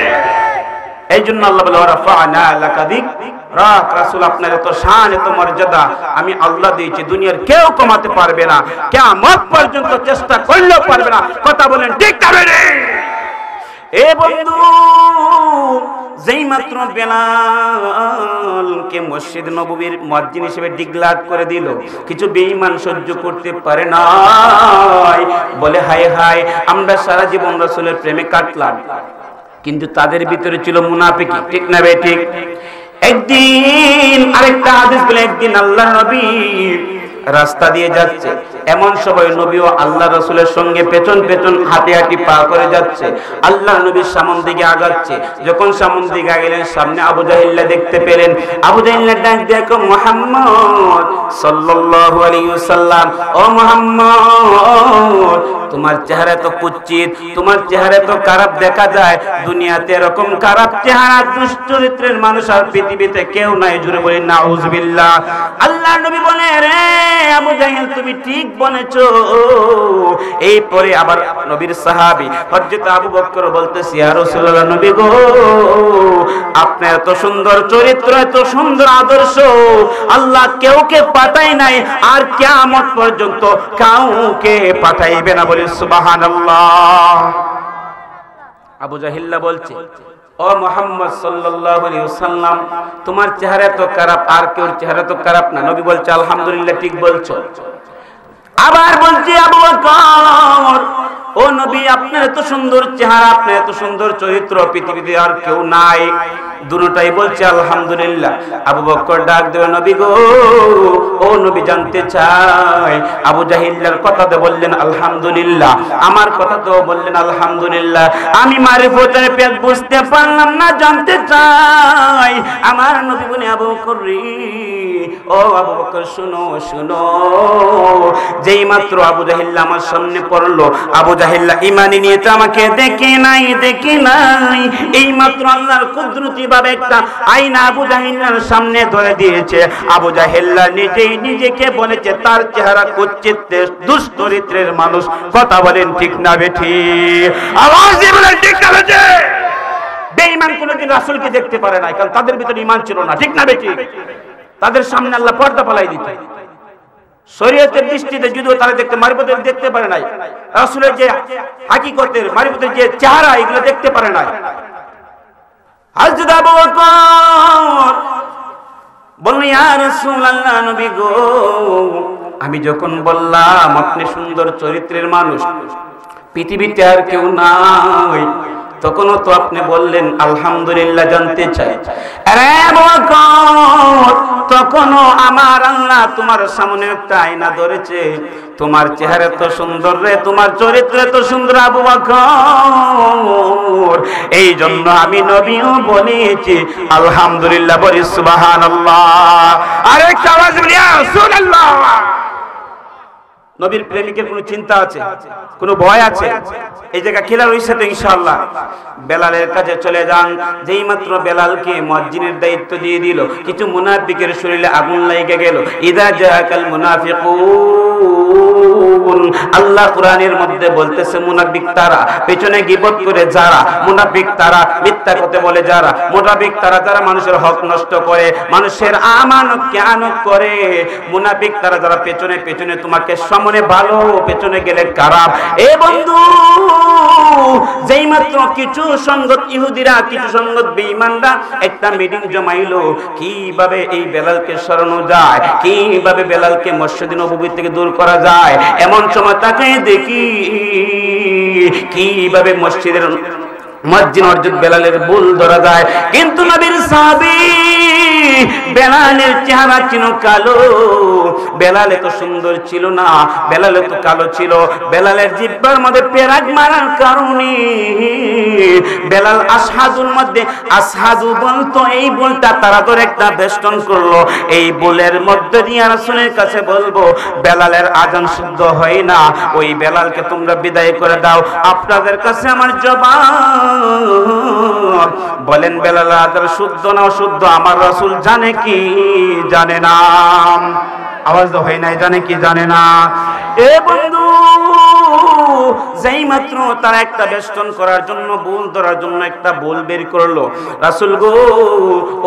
এই জন্য আল্লাহ বলে রাফা'না লাকা যিকরাক, রাসূল আপনার এত শান, এত মর্যাদা আমি আল্লাহ দিয়েছি, দুনিয়ার কেউ কমাতে পারবে না, কিয়ামত পর্যন্ত চেষ্টা করলেও পারবে না। কথা বলেন ঠিক না বেঠিক? এ বন্ধু, যেই মাত্র বেলালকে মসজিদ নববীর মুয়াজ্জিন হিসেবে ডিক্লেয়ার করে দিল, কিছু বেঈমান সহ্য করতে পারে না, বলে হায় হায়, আমরা সারা জীবন রাসূলের প্রেমে কাটলাম, কিন্তু তাদের ভিতরে ছিল মুনাফিকি, ঠিক না বেঠিক? একদিন আরেকটা হাদিস বলে, একদিন আল্লাহর নবী রাস্তা দিয়ে যাচ্ছে, এমন সময় নবীও আল্লাহ রাসূলের সঙ্গে পেছন পেছন হাঁটি হাঁটি পা করে যাচ্ছে, আল্লাহ নবীর সামন দিকে আগাচ্ছে। যখন সামন দিকে গেলেন, সামনে আবু জাহিল দেখতে পেলেন। আবু জাহিল ডাক দেখো, মুহাম্মদ সাল্লাল্লাহু আলাইহি ওয়াসাল্লাম, ও মুহাম্মদ, তোমার চেহারা তো কুৎসিত, তোমার চেহারা তো খারাপ দেখা যায়, দুনিয়াতে এরকম খারাপ চেহারা দুশ্চরিত্রের মানুষ আর পৃথিবীতে কেউ নাই। জুড়ে বলি নাউজুবিল্লাহ। আল্লাহ নবী বলে, রে আবু জাহিল, তুমি ঠিক বলেছো। এই পরে আবার নবীর সাহাবী হযরত আবু বকর বলতেছে, ইয়া রাসূলুল্লাহ, নবী গো, আপনার এত সুন্দর চরিত্র, এত সুন্দর আদর্শ আল্লাহ কেউকে পাঠায় নাই, আর কিয়ামত পর্যন্ত কাউকে পাঠাইবে না। বলি সুবহানাল্লাহ। আবু জাহিল বলছে, ও মুহাম্মদ সাল্লাল্লাহু আলাইহি ওয়াসাল্লাম, তোমার চেহারা তো খারাপ, আর কেউ চেহারা তো খারাপ না। নবী বলছে, আলহামদুলিল্লাহ, ঠিক বলছো। আবার বলছে, আবু বকর, ও নবী, আপনার এত সুন্দর চেহারা, আপনার এত সুন্দর চরিত্র পৃথিবীতে আর কেউ নাই। দুটোটাই বলছে আলহামদুলিল্লাহ। আবু বকর ডাক দেবে, নবী গো, ও নবী, জানতে চাই, আবু জাহিলের কথাতে বললেন আলহামদুলিল্লাহ, আমার কথাতেও বললেন আলহামদুলিল্লাহ, আমি মারিফতের পেট বুঝতে পারলাম না, জানতে চাই। আমার নবী বলে, আবু বকর রে, ও আবু বকর, শুনো শুনো, যেই মাত্র আবু জাহিল আমার সামনে পড়লো, আবু জাহিল ঈমানি নিয়ে তো আমাকে দেখে নাই, দেখে নাই, এই মাত্র আল্লাহর কুদরতি ভাবে একটা আয়না আবু জাহিলের সামনে ধরে দিয়েছে। আবু জাহিল নিজেই নিজেকে বলেছে তার চেহারা কুৎসিত, দুশ্চরিত্রের মানুষ। কথা বলেন ঠিক না বেঠিক? আওয়াজ দিয়ে বলেন ঠিক না বেঠিক? বেঈমান কোনদিন রাসূলকে দেখতে পারে না, কারণ তাদের ভিতরে ঈমান ছিল না, ঠিক না বেঠিক? তাদের সামনে আল্লাহ পর্দা ফেলাই দিত। শরীয়তের দৃষ্টিতে যদিও তারা দেখতে, মারিফতের দেখতে পারে নাই, রাসূলের যে হাকিকতের মারিফতের যে চেহারা, এগুলো দেখতে পারে নাই। হযরত আবু বকর বললেন, ইয়া রাসূলুল্লাহ, নবী গো, আমি যখন বললাম আপনি সুন্দর চরিত্রের মানুষ, পৃথিবীতে আর কেউ নাই, তখনও তো আপনি বললেন আলহামদুলিল্লাহ, জানতে চাই। আরে আবু বকর, তখনও আমার আল্লাহ তোমার সামনে একটা আয়না ধরেছে, তোমার চেহারা তো সুন্দর রে, তোমার চরিত্র তো সুন্দর আবু বকর, এই জন্য আমি নবীও বলেছি আলহামদুলিল্লাহ। বলি সুবহানাল্লাহ। আরেকটা আওয়াজ বলি রাসূলুল্লাহ। নবীর প্রেমিকের কোনো চিন্তা আছে, কোনো ভয় আছে? এই জায়গা খেলা রয়েছে তো ইনশাআল্লাহ। বেলালের কাছে চলে যান। যেই মাত্র বেলালকে মুয়াজ্জিনের দায়িত্ব দিয়ে দিল, কিছু মুনাফিকের শরীরে আগুন লেগে গেল। ইদা জাআকাল মুনাফিকুন, আল্লাহ কোরআনের মধ্যে বলতেছে, মুনাফিক তারা, পেছনে গীবত করে যারা, মুনাফিক তারা, মিথ্যা কথা বলে যারা, মুনাফিক তারা যারা মানুষের হক নষ্ট করে, মানুষের আমানত খেয়ানত করে, মুনাফিক তারা যারা পেছনে পেছনে তোমাকে সামনে ভালো, পেছনে গেলে খারাপ। এ বন্ধু, যেই মাত্র কিছু সংগত ইহুদিরা, কিছু সংগত বেঈমানরা একটা মিটিং জমাইলো, কিভাবে এই বেলালকে সরানো যায়, কিভাবে বেলালকে মসজিদে নববী থেকে দূর করা যায়। এমন সময় তাকে দেখি কিভাবে মসজিদের মুয়াজ্জিন হযরত বেলালের ভুল ধরা যায়, কিন্তু নবীর সাহাবী বেলালের চেহারা ছিল কালো। বেলাল এত সুন্দর ছিল না, বেলাল এত কালো ছিল। বেলালের জিহ্বার মধ্যে পেরাক মারার কারণে বেলাল আশহাদুর মধ্যে আশহাদু বলতো, এই বলটা তারা ধরে একটা বেষ্টন করলো। এই বলের মধ্যে দিয়ে রাসূলের কাছে বলবো বেলালের আযান শুদ্ধ হয় না, ওই বেলালকে তোমরা বিদায় করে দাও। আপনাদের কাছে আমার জবাব, বলেন বেলালের আযান শুদ্ধ না অশুদ্ধ আমার রাসূল জানে কি জানে না? আওয়াজ তো হয় নাই, জানে কি জানে না? এ বন্ধু, যেই মাত্র তারা একটা বেষ্টন করার জন্য, ভুল ধরার জন্য একটা ভুল বের করলো, রাসূল গো,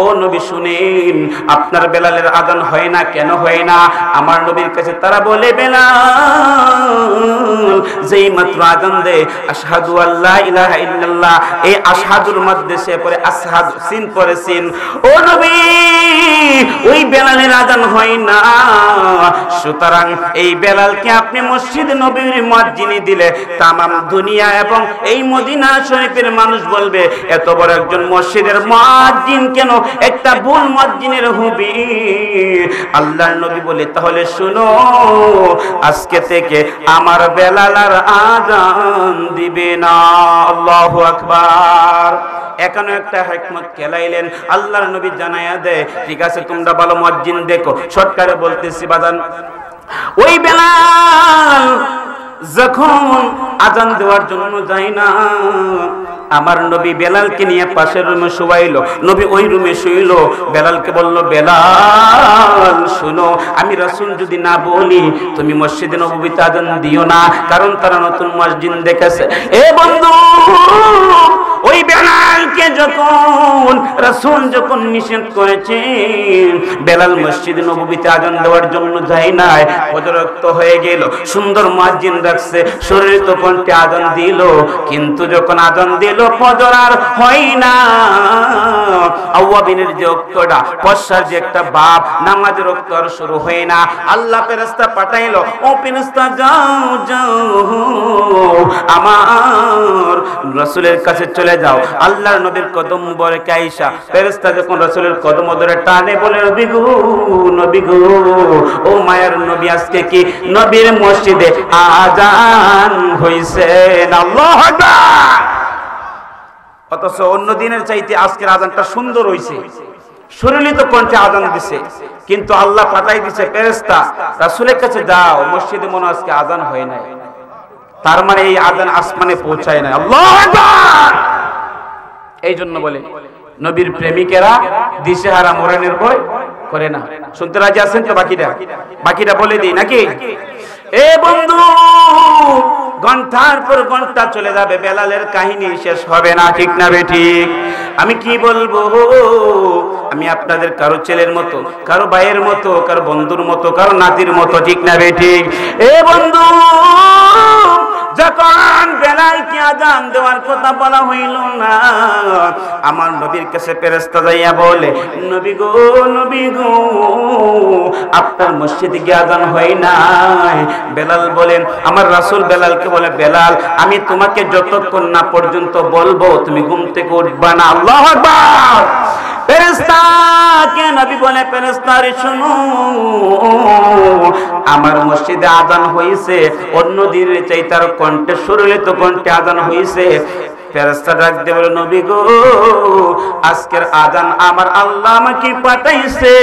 ও নবী শুনেন, আপনার বেলালের আযান হয় না, কেন হয় না? আমার নবীর কাছে তারা বলে, বেলাল যেই মাত্র আযান দেয় আশহাদু আল্লা ইলাহা ইল্লাল্লাহ, এই আশহাদুর মধ্যে সে পরে আশহাদু, সিন পরে সিন। ও নবী, ওই বেলালের আযান হয় না। সুতরাং এই বেলালকে আপনি মসজিদ নববীর মুয়াজ্জিনি দিলে তামাম দুনিয়া এবং এই মদিনা শরীফের মানুষ বলবে এত বড় একজন মসজিদের মুয়াজ্জিন কেন একটা ভুল মুয়াজ্জিনের হবে? আল্লাহর নবী বলে, তাহলে শুনো, আজকে থেকে আমার বেলাল আর আযান দিবে না। আল্লাহু আকবার। এখানে একটা হিকমত খেলাইলেন, আল্লাহর নবী জানায়া দেয়, ঠিক আছে তোমরা ভালো মুয়াজ্জিন দেখো। সরকারে বলতেছি বাজান, ওই বেলাল যখন আযান দেওয়ার জন্য যায় না, আমার নবী বেলালকে নিয়ে পাশের রুমে শুয়াইলো। নবী ওই রুমে শুইলো, বেলালকে বলল, বেলাল শুনো, আমি রাসূল যদি না বলি তুমি মসজিদে নববীতে আযান দিও না, কারণ তারা নতুন মসজিদ দেখেছে। এ বন্ধু, ওই বেলালকে যখন রাসূল যখন নিষেধ করেছেন, বেলাল মসজিদে নববীতে আযান দেওয়ার জন্য যায় নাই, ফজরক্ত হয়ে গেল, সুন্দর মুয়াজ্জিন রাখছে, শরীরিত কণ্ঠে আযান দিল, কিন্তু যখন আযান দিল ফজর আর হয় না। আওয়াবিনের যে রক্তটা, পশ্চার যে একটা বাপ, নামাজের রক্ত আর শুরু হয় না। আল্লাহ ফেরেশতা পাঠাইলো, ও ফেরেশতা যাও যাও আমার রাসূলের কাছে চলে যাও। আল্লাহর নবীর কদম বরে কাইসা ফেরেশতা যখন রাসূলের কদম ধরে টানে বলে, নবী গো, নবী গো, ও মায়ের নবী, আজকে কি নবীর মসজিদে আযান হইছে? আল্লাহু আকবার। অথচ অন্য দিনের চাইতে আজকের আযানটা সুন্দর হইছে, সুরলিত কণ্ঠে আযান দিছে, কিন্তু আল্লাহ পাঠাই দিছে ফেরেশতা, রাসূলের কাছে যাও, মসজিদে মনে আজকে আযান হয় নাই। তার মানে এই আযান আসমানে পৌঁছায় না। আল্লাহু আকবার। এই জন্য বলে নবীর প্রেমিকেরা দিশেহারা মরণের ভয় করে না। শুনতে রাজি আছেন তো? বাকিটা বলে দিই নাকি? এ বন্ধু, ঘন্টার পর ঘন্টা চলে যাবে, বেলালের কাহিনী শেষ হবে না, ঠিক না বেঠিক? আমি কি বলবো, আমি আপনাদের কারো ছেলের মতো, কারো ভাইয়ের মতো, কারো বন্ধুর মতো, কারো নাতির মতো, ঠিক না বেঠিক? এ বন্ধু, যখন বেলালকে আযান দেওয়ার কথা বলা হইল না, আমার নবীর কাছে ফেরেশতা যাইয়া বলে, নবী গো, নবী গো, আপনার মসজিদে কি আযান হয় নাই? বেলাল বলেন, আমার রাসূল বেলালকে বলে, বেলাল আমি তোমাকে যতক্ষণ না পর্যন্ত বলবো তুমি ঘুম থেকে উঠবা না। আল্লাহু আকবার। ফেরেশতাকে নবী বলে, ফেরেশতা রে শুনো, আমার মসজিদে আযান হইছে, অন্য দিনের চাইতে আর কণ্ঠে সুরলিত কণ্ঠে আযান হইছে। ফেরেশতা ডাক দিয়ে বলে, নবী গো, আজকের আযান আমার আল্লাহ আমাকে পাঠাইছে,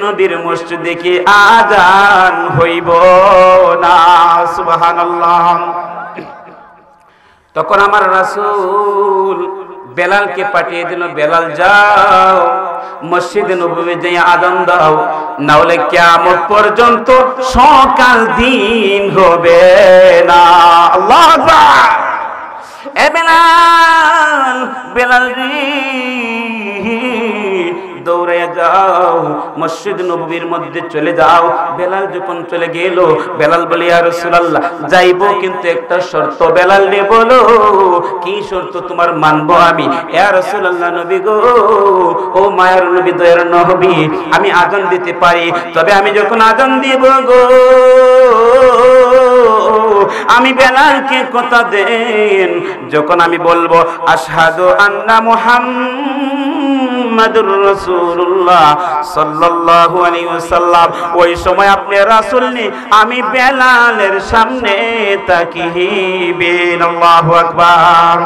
নবীর মসজিদে কি আযান হইব না? সুবহানাল্লাহ। তখন আমার রাসূল বেলালকে পাঠিয়ে দিল, বেলাল যাও মসজিদে নববী যাইয়া আযান দাও, না হলে কিয়ামত পর্যন্ত সকাল দিন হবে না। আল্লাহু আকবার। এ বেলাল, বেলাল রে, দৌড়াইয়া যাও মসজিদ নববীর মধ্যে চলে যাও। বেলাল যখন চলে গেল, বেলাল বলে, ইয়া রাসূলুল্লাহ যাইবো, কিন্তু একটা শর্ত। বেলাল রে বলো, কি শর্ত তোমার মানবো আমি? ইয়া রাসূলুল্লাহ, নবী গো, ও মায়ের নবী, দয়ার নবী, আমি আযান দিতে পারি, তবে আমি যখন আযান দিব গো, আমি বেলালকে কথা দেন, যখন আমি বলবো আশহাদু আন্না মুহাম্মাদুর রাসূলুল্লাহ সাল্লাল্লাহু আলাইহি ওয়াসাল্লাম, ওই সময় আপনি রাসূল নি, আমি বেলালের সামনে তাকিবেন। আল্লাহু আকবার।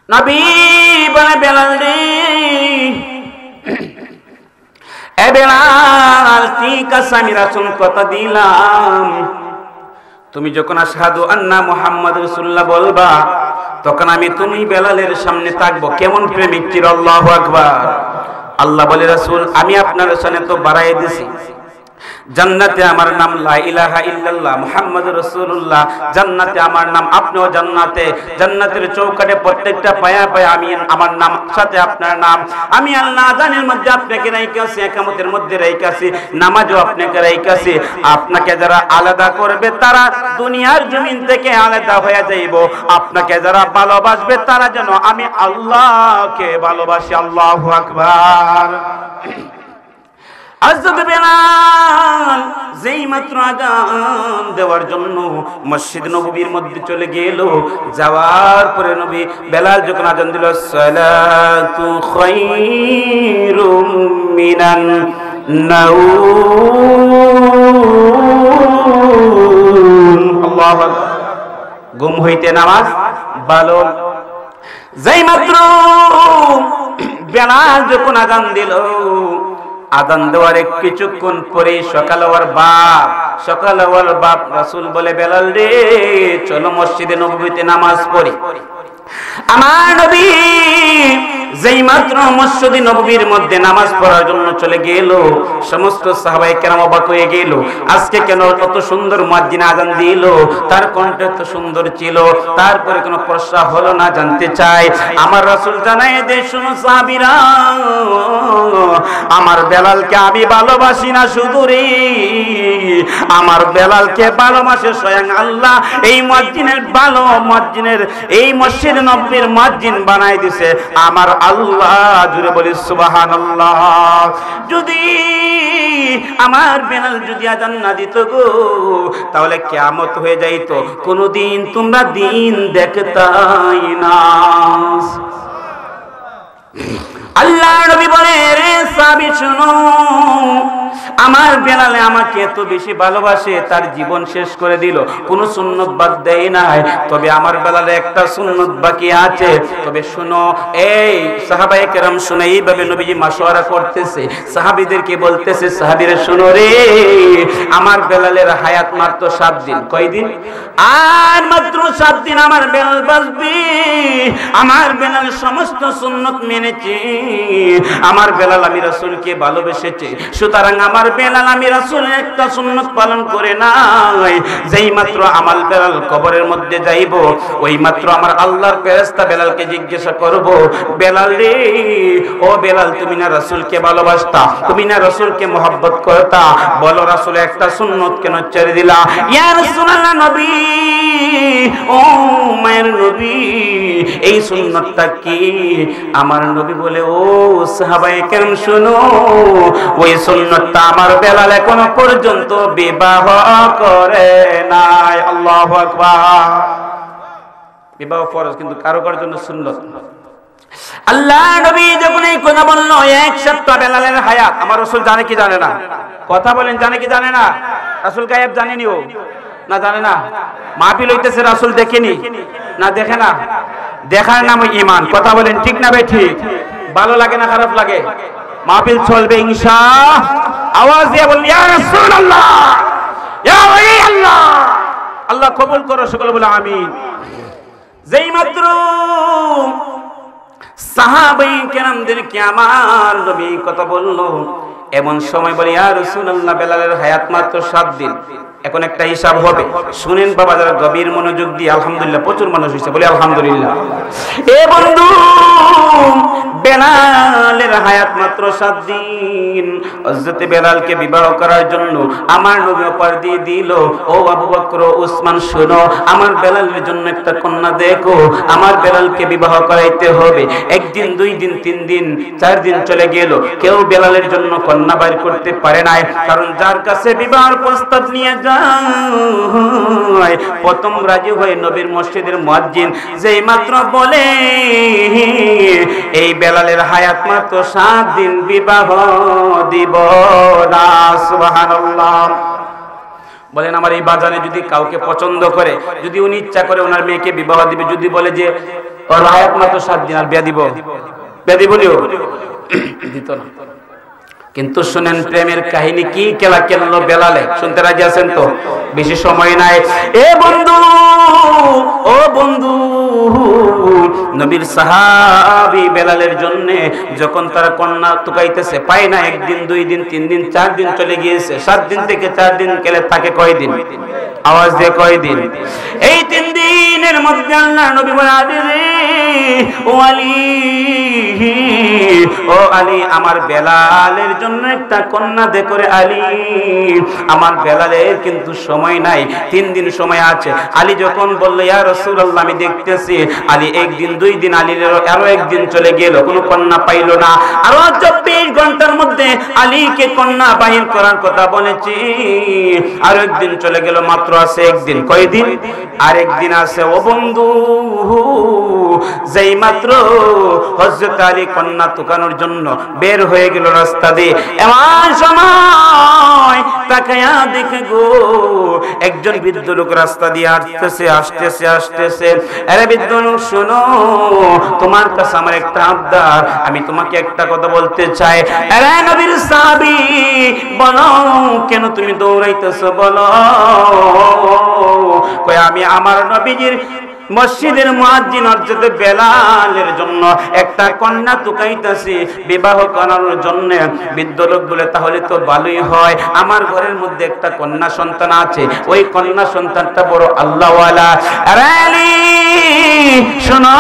নবী বলে বেলাল রে, এ বেলাল ঠিক আছে আমি রাসূল কথা দিলাম, তুমি যখন আশহাদু আন্না মুহাম্মাদুর রাসূলুল্লাহ বলবা তখন আমি তুমি বেলালের সামনে থাকবো। কেমন প্রেমিক ছিল! আল্লাহু আকবার। আল্লাহ বলে রাসূল আমি আপনার সামনে তো বাড়াই দিছি, জান্নাতে আমার নাম লা ইলাহা ইল্লাল্লাহ মুহাম্মাদুর রাসূলুল্লাহ, জান্নাতে আমার নাম, আপনিও জান্নাতে, জান্নাতের চৌকাঠে প্রত্যেকটা পায়া পায়া আমি আমার নাম, সাথে আপনার নাম। আমি আল্লাহ আযানের মধ্যে আপনাকে রাইখাছি, ইকামতের মধ্যে রাইখাছি, নামাজও আপনাকে রাইখাছি। আপনাকে যারা আলাদা করবে তারা দুনিয়ার জমিন থেকে আলাদা হয়ে যাইব, আপনাকে যারা ভালোবাসবে তারা যেন আমি আল্লাহকে ভালোবাসি। আল্লাহু আকবার। হযরত বেলাল যেই মাত্র আযান দেওয়ার জন্য মসজিদ নববীর মধ্যে চলে গেল, যাওয়ার পরে নবী বেলাল যখন আযান দিল সালাতু খায়রুম মিনান নাওম, আল্লাহু আকবার। ঘুম হইতে নামাজ ভালো। যেই মাত্র বেলাল যখন আযান দিল, আযান দেওয়ার কিছুক্ষণ পরে সকাল হওয়ার বাপ রাসূল বলে বেলাল রে চলো মসজিদে নববীতে নামাজ পড়ি। আমার নবী যেই মাত্র মসজিদে নববীর মধ্যে নামাজ পড়ার জন্য চলে গেল, সমস্ত সাহাবায়ে কেরাম অবাক হয়ে গেল, আজকে কেন কত সুন্দর মুয়াজ্জিন আযান দিল, তার কণ্ঠ এত সুন্দর ছিল, তারপরে কোনো প্রশ্ন হলো না। জানতে চাই আমার রাসূল জানায় দে, শুনো সাহাবীরা, আমার বেলালকে আমি ভালোবাসি না শুধু রে, আমার বেলালকে ভালোবাসে স্বয়ং আল্লাহ। এই মুয়াজ্জিনের ভালো মুয়াজ্জিনের, এই মসজিদ নববীর মুয়াজ্জিন বানাই দিছে আমার আল্লাহ। জুড়ে বলি সুবহানাল্লাহ। যদি আমার বেলাল যদি আযান না দিত গো, তাহলে কিয়ামত হয়ে যাইত, কোনদিন তোমরা দিন দেখতাই না। আল্লাহ নবী বলে রে সাহাবী শুনো, আমার বেলালে আমাকে এত বেশি ভালোবাসে, তার জীবন শেষ করে দিল, কোনো সুন্নত বাদ দেয় নাই, তবে আমার বেলালে একটা সুন্নত বাকি আছে। তবে শুনো, এই সাহাবায়ে কেরাম শুনে এইভাবে নবীজি মাশওয়ারা করতেছে, সাহাবীদেরকে বলতেছে, সাহাবীরা শুনো রে, আমার বেলালের হায়াত মাত্র 7 দিন। কয়দিন? আর মাত্র 7 দিন আমার বেলাল বাঁচবে। আমার বেলাল সমস্ত সুন্নত মেনেছে, আমার বেলাল আমি রাসূলকে ভালোবেসেছে, সুতরাং আমার বেলাল আমি রাসূলের একটা সুন্নাত পালন করে নাই। যেই মাত্র আমার বেলাল কবরের মধ্যে যাইব, ওই মাত্র আমার আল্লাহর ফেরেশতা বেলালকে জিজ্ঞাসা করব, বেলাল রে, ও বেলাল তুমি না রাসূলকে ভালোবাসতা, তুমি না রাসূলকে মহব্বত করতা, বলো রাসূল একটা সুন্নাত কেন ছেড়ে দিলা? ইয়া রাসূলুল্লাহ নবী, ও মায়ের নবী, এই সুন্নাতটা কি? আমার নবী বলে, ও সাহাবায়ে কেরাম শুনো, ওই সুন্নাতটা আমার বেলাল এখনো পর্যন্ত বিবাহ করে নাই। আল্লাহু আকবার। বিবাহ ফরজ, কিন্তু কারো কারোর জন্য সুন্নাত। আল্লাহ নবী যখন এই কথা বললো, এক সপ্তাহ বেলালের হায়াত আমার রাসূল জানে কি জানে না? কথা বলেন, জানে কি জানে না? রাসূল গায়েব জানেনি? ও না জানে না? মাহফিল হইতেছে, রাসূল দেখেনি না? দেখে না? দেখার নাম ঈমান। কথা বলেন ঠিক না ভাই? ঠিক। ভালো লাগে না খারাপ লাগে? মাহফিল চলবে ইনশাআল্লাহ। আওয়াজ দিয়ে বলেন ইয়া রাসূলুল্লাহ, ইয়া ওলি আল্লাহ। আল্লাহ কবুল করো, সকলে বলে আমিন। যেই মাত্র সাহাবায়ে কেরামদেরকে আমার নবী কথা বললো, এমন সময় বলে ইয়া রাসূলুল্লাহ, বেলালের হায়াত মাত্র 7 দিন। এখন একটা হিসাব হবে, শুনেন বাবা, যারা গভীর মনোযোগ দিয়ে। আলহামদুলিল্লাহ, প্রচুর মানুষ হয়েছে, বলে আলহামদুলিল্লাহ। এ বন্ধু, বেলালের হায়াত মাত্র 7 দিন। হযরত বেলালকে বিবাহ করার জন্য আমার নবী অফার দিয়ে দিল, ও আবু বকর ও উসমান শোনো, আমার বেলালের জন্য একটা কন্যা দেখো, আমার বেলালকে বিবাহ করাইতে হবে। একদিন, 2 দিন, 3 দিন, 4 দিন চলে গেল, কেউ বেলালের জন্য কন্যা বাইর করতে পারে নাই। কারণ যার কাছে বিবাহের প্রস্তাব নিয়ে যায়, প্রথম রাজি হয়ে নবীর মসজিদের মুয়াজ্জিন যেই মাত্র বলে এই বেলালের হায়াত মাত্র 7 দিন, বিবাহ দিব না। সুবহানাল্লাহ। বলেন আমার এই বাজারে যদি কাউকে পছন্দ করে, যদি উনি ইচ্ছা করে ওনার মেয়েকে বিবাহ দিবে, যদি বলে যে ওর হায়াত মাত্র 7 দিন, আর বিয়া দিব, বিয়া দিবনিও দিত না। কিন্তু শুনেন প্রেমের কাহিনী কি খেলা খেললো বেলালে, শুনতে রাজি আছেন তো? বেশি সময় নাই। এ বন্ধু, ও বন্ধু, নবীর সাহাবী বেলালের জন্য যখন তারা কন্যা তুকাইতেছে, পায় না। 1 দিন, 2 দিন, 3 দিন, 4 দিন চলে গিয়েছে। 7 দিন থেকে 4 দিন গেলে থাকে কয় দিন? আওয়াজ দিয়ে কয় দিন? এই 3 দিনের মধ্যে আল্লাহ নবী বলে, আলী রে, ও আলী, ও আলী, আমার বেলালের জন্য একটা কন্যা দে করে আলী। আমার বেলালের কিন্তু সময় নাই, 3 দিন সময় আছে। আলী যখন বলল ইয়া রাসূলুল্লাহ আমি দেখতেছি, আলী 1 দিন, 2 দিন, আলীর আরো 1 দিন চলে গেল, কোনো কন্যা পাইল না। আরো 24 ঘন্টার মধ্যে আলীকে কন্যা বাহির করার কথা বলেছি। আর 1 দিন চলে গেল, মাত্র আছে 1 দিন। কয় দিন? আর 1 দিন আছে। ও বন্ধু, যেই মাত্র হযরত আলী কন্যা তুকানোর জন্য বের হয়ে গেল রাস্তা দিয়ে, এমন সময় তাকায়া দেখে গো, একজন বৃদ্ধ লোক রাস্তা দিয়ে আসতেছে। আরে বৃদ্ধ লোক শোনো, তোমার কাছে আমার একটা আবদার, আমি তোমাকে একটা কথা বলতে চাই। আরে নবীর সাহাবী, বলো কেন তুমি দৌড়াইতেছো, বলো। কই আমি আমার নবীজির মসজিদের মুয়াজ্জিন হযরত বেলালের জন্য একটা কন্যা তুকাইতেছি বিবাহ করানোর জন্য। বৃদ্ধ লোক বলে, তাহলে তো ভালোই হয়, আমার ঘরের মধ্যে একটা কন্যা সন্তান আছে, ওই কন্যা সন্তানটা বড় আল্লাহওয়ালা। আরে আলী শোনো,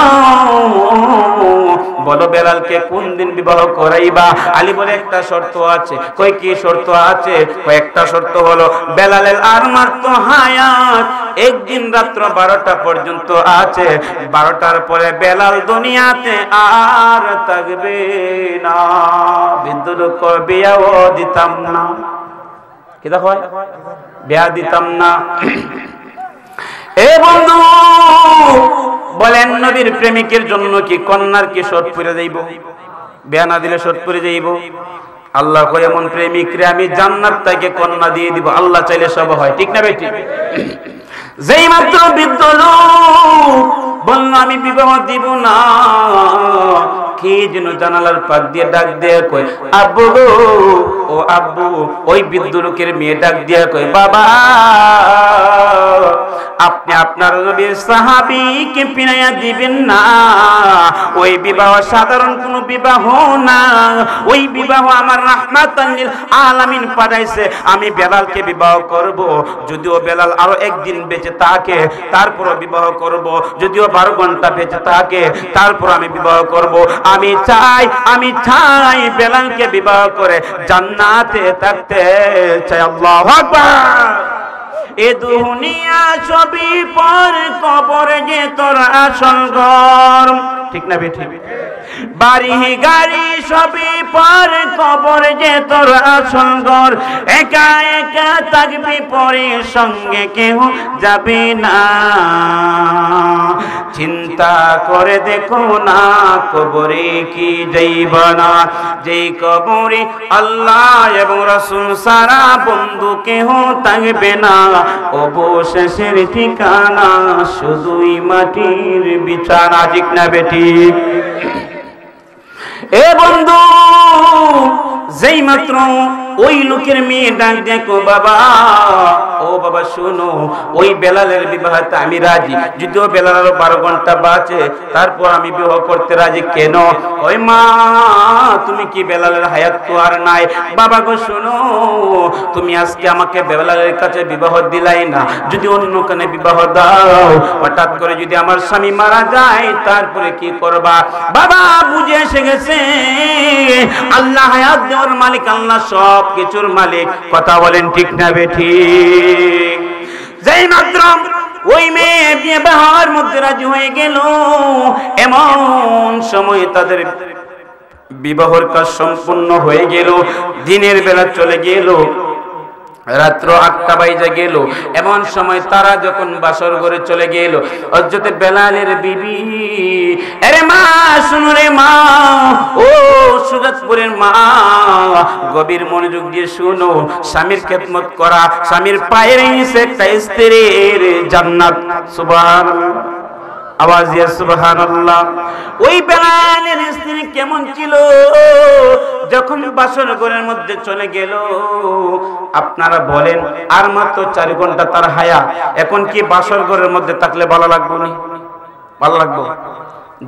বলো বেলালকে কোন দিন বিবাহ করাইবা? আলী বলে, একটা শর্ত আছে। কই কি শর্ত আছে? কয়েকটা শর্ত হলো, বেলালের আর মাত্র হায়াত 1 দিন রাত্র 12টা পর্যন্ত আছে, 12টার পরে বেলাল দুনিয়াতে আর থাকবে না। বৃদ্ধ লোক বিয়াও দিতাম না, কি দেখো বিয়া দিতাম না। এ বন্ধু, বলেন নবীর প্রেমিকের জন্য কি কন্যার কি শর্ত পড়ে যাইব? বিয়া না দিলে শর্ত পড়ে যাইব? আল্লাহ কয় এমন প্রেমিকরে আমি জান্নাত থেকে কন্যা দিয়ে দিব, আল্লাহ চাইলে সব হয়। ঠিক না বেটি? যেই মাত্র বৃদ্ধ লোক বলল আমি বিবাহ দিব না, কে যেন জানালার পাক দিয়ে ডাক দিয়ে কয়, আব্বু গো, ও আব্বু। ওই বৃদ্ধ লোকের মেয়ে ডাক দিয়ে কয়, বাবা, আপনি আপনার নবীর সাহাবীকে পিনাইয়া দিবেন না। ওই বিবাহ সাধারণ কোনো বিবাহ না, ওই বিবাহ আমার রাহমাতাল লিল আলামিন পাঠাইছে। আমি বেলালকে বিবাহ করব, যদিও বেলাল আরো 1 দিন বেঁচে থাকে তারপর বিবাহ করব, যদিও 12 ঘন্টা বেঁচে থাকে তারপর আমি বিবাহ করব। আমি চাই বেলালকে বিবাহ করে জান্নাতে থাকতে চাই। আল্লাহু আকবার। এ দুনিয়া সবই পর, কবর যে তোর আসল ঘর। ঠিক না বেঠিক? বাড়ি গাড়ি সবই পর, কবর যে তোর আসল ঘর। একা একা থাকবি পরে, সঙ্গে কেউ যাবে না। চিন্তা করে দেখো না, কবরে কি যাইব না। যেই কবরে আল্লাহ এবং রাসূল সারা বন্ধু কেহ থাকবে না, অবশেষের ঠিকানা শুধুই মাটির বিছানা। ঠিক না বেটি? এ বন্ধু, যেই মাত্র ওই লোকের মেয়ে ডাক দেখো, বাবা ও বাবা শোনো, ওই বেলালের বিবাহতে আমি রাজি, যদিও বেলাল আরো 12 ঘন্টা বাঁচে, তারপর আমি বিবাহ করতে রাজি। কেন? ওই মা তুমি কি বেলালের হায়াত তো আর নাই? বাবা গো শোনো, তুমি আজকে আমাকে বেলালের কাছে বিবাহ দিলাই না, যদি অন্য কানে বিবাহ দাও, হঠাৎ করে যদি আমার স্বামী মারা যায় তারপরে কি করবা? বাবা বুঝে এসে গেছে আল্লাহ হায়াত দেওয়ার মালিক, আল্লাহ সব কিছুর মালিক। কথা বলেন ঠিক না বেঠিক? যেই মাত্র ওই মেয়ে বিবাহের মধ্যে রাজি হয়ে গেল, এমন সময় তাদের বিবাহের কাজ সম্পূর্ণ হয়ে গেল। দিনের বেলা চলে গেল, রাত্র 8টা বাজে গেল। এমন সময় তারা যখন বাসর ঘরে চলে গেল, হযরত বেলালের বিবি, আরে মা শুনো রে মা, ও সুজাতপুরের মা, গভীর মনোযোগ দিয়ে শুনো। স্বামীর খেদমত করা, স্বামীর পায়ের নিচে একটা স্ত্রীর জান্নাত। সুবহানাল্লাহ, আওয়াজ দিয়ে সুবহানাল্লাহ। ওই বেলালের স্ত্রী কেমন ছিল? যখন বাসর ঘরের মধ্যে চলে গেল, আপনারা বলেন আর মাত্র 4 ঘন্টা তার হায়াত, এখন কি বাসর ঘরের মধ্যে থাকলে ভালো লাগবে না? ভালো লাগবে?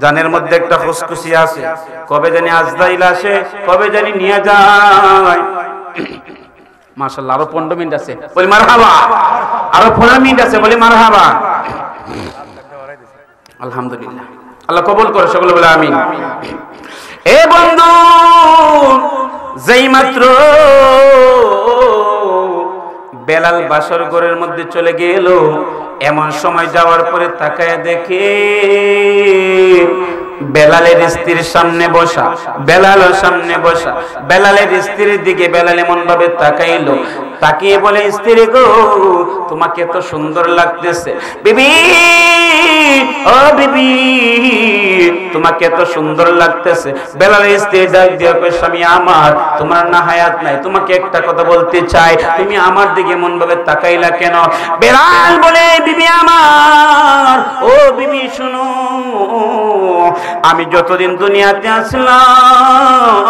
জানের মধ্যে একটা ফুসকুসি আছে, কবে জানি আজরাইল আসে, কবে জানি নিয়ে যায়। মাশাআল্লাহ, আরো 15 মিনিট আছে, বলি মারহাবা। আরো 15 মিনিট আছে, বলি মারহাবা। আলহামদুলিল্লাহ, আল্লাহ কবুল করে, সকলে বলে আমিন। এ বন্ধু, যেই মাত্র বেলাল বাসর ঘরের মধ্যে চলে গেল, এমন সময় যাওয়ার পরে তাকায় দেখে বেলালের স্ত্রীর সামনে বসা, বেলালের সামনে বসা। বেলালের স্ত্রীর দিকে বেলাল এমন ভাবে তাকাইলো, তাকিয়ে বলে, স্ত্রী গো, তোমাকে এত সুন্দর লাগতেছে। বিবি, ও বিবি, তোমাকে এত সুন্দর লাগতেছে। বেলালের স্ত্রী ডাক দিয়ে কয়, স্বামী আমার, তোমার না হায়াত নাই, তোমাকে একটা কথা বলতে চাই, তুমি আমার দিকে এমন ভাবে তাকাইলা কেন? বেলাল বলে, বিবি আমার, ও বিবি শুনো, আমি যতদিন দুনিয়াতে আসলাম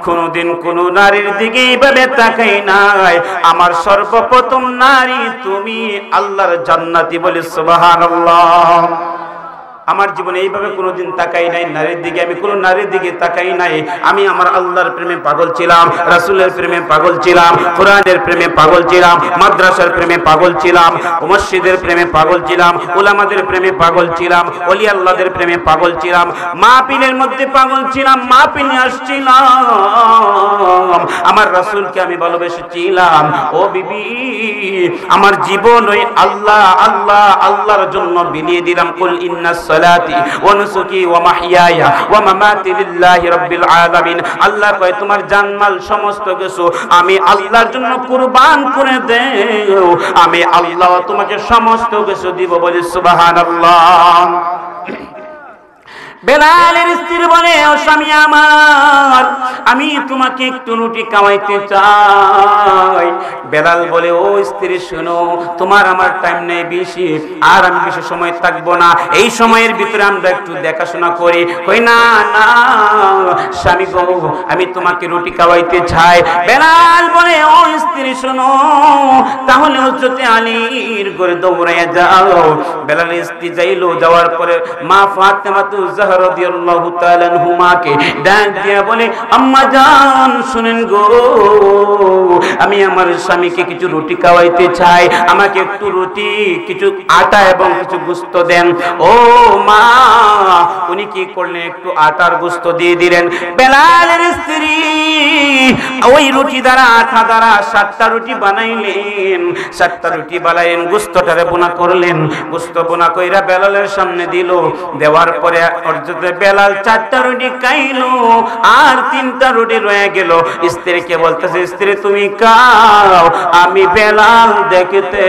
কোনদিন কোন নারীর দিকে এইভাবে তাকাই নাই। আমার সর্বপ্রথম নারী তুমি, আল্লাহর জান্নাতি। বলে সুবহানাল্লাহ। আমার জীবনে এইভাবে কোনোদিন তাকাই নাই নারীর দিকে, আমি কোন নারীর দিকে তাকাই নাই। আমি আমার আল্লাহর প্রেমে পাগল ছিলাম, রাসূলের প্রেমে পাগল ছিলাম, কোরআনের প্রেমে পাগল ছিলাম, মাদ্রাসার প্রেমে পাগল ছিলাম, মসজিদের প্রেমে পাগল ছিলাম, উলামাদের প্রেমে পাগল ছিলাম, ওলি আল্লাহদের প্রেমে পাগল ছিলাম, মাহফিলের মধ্যে পাগল ছিলাম, মাহফিলে আসছিলাম, আমার রাসূলকে আমি ভালোবেসেছিলাম। ও বিবি, আমার জীবন ওই আল্লাহ আল্লাহ আল্লাহর জন্য বিলিয়ে দিলাম। কুল ইন্নাস সালাতি ওয়া নুসুকি ওয়া মাহইয়ায়া ওয়া মামাতি লিল্লাহি রাব্বিল আলামিন। আল্লাহ কয়, তোমার জানমাল সমস্ত কিছু আমি আল্লাহর জন্য কুরবান করে দেও, আমি আল্লাহ তোমাকে সমস্ত কিছু দিব। বলি সুবহানাল্লাহ। বেলালের স্ত্রী বলে, ও স্বামী আমার, আমি তোমাকে একটু রুটি খাওয়াইতে চাই। বেলাল বলে, ও স্ত্রী শোনো, তোমার আমার টাইম নেই বেশি, আর আমি বেশি সময় থাকবো না, এই সময়ের ভিতরে আমরা একটু দেখাশোনা করি। কই না না স্বামী গো, আমি তোমাকে রুটি খাওয়াইতে চাই। বেলাল বলে, ও স্ত্রী শোনো, তাহলে হযরত আলীর ঘরে দৌড়াইয়া যাও। বেলালের স্ত্রী যাইলো, যাওয়ার পরে মা ফাতেমা রাদিয়াল্লাহু তাআলা আনহুমাকে ডাক দিয়া বলে, আম্মা জান শুনেন গো, আমি আমার স্বামীকে কিছু রুটি খাওয়াইতে চাই, আমাকে একটু রুটি, কিছু আটা এবং কিছু গোশত দেন। ও মা, উনি কি করলেন, একটু আটার গোশত দিয়ে দিলেন। বেলালের স্ত্রী ওই রুটি দ্বারা, আটা দ্বারা 7টা রুটি বানাইলেন, 7টা রুটি বানাইলেন, গোশতটারে বোনা করলেন, গোশত বোনা কইরা বেলালের সামনে দিল। দেওয়ার পরে বেলাল 4টা রুটি খাইলো, আর 3টা রুটি রয়ে গেল। স্ত্রীকে বলতেছে, স্ত্রী তুমি দাও, আমি বেলাল দেখতে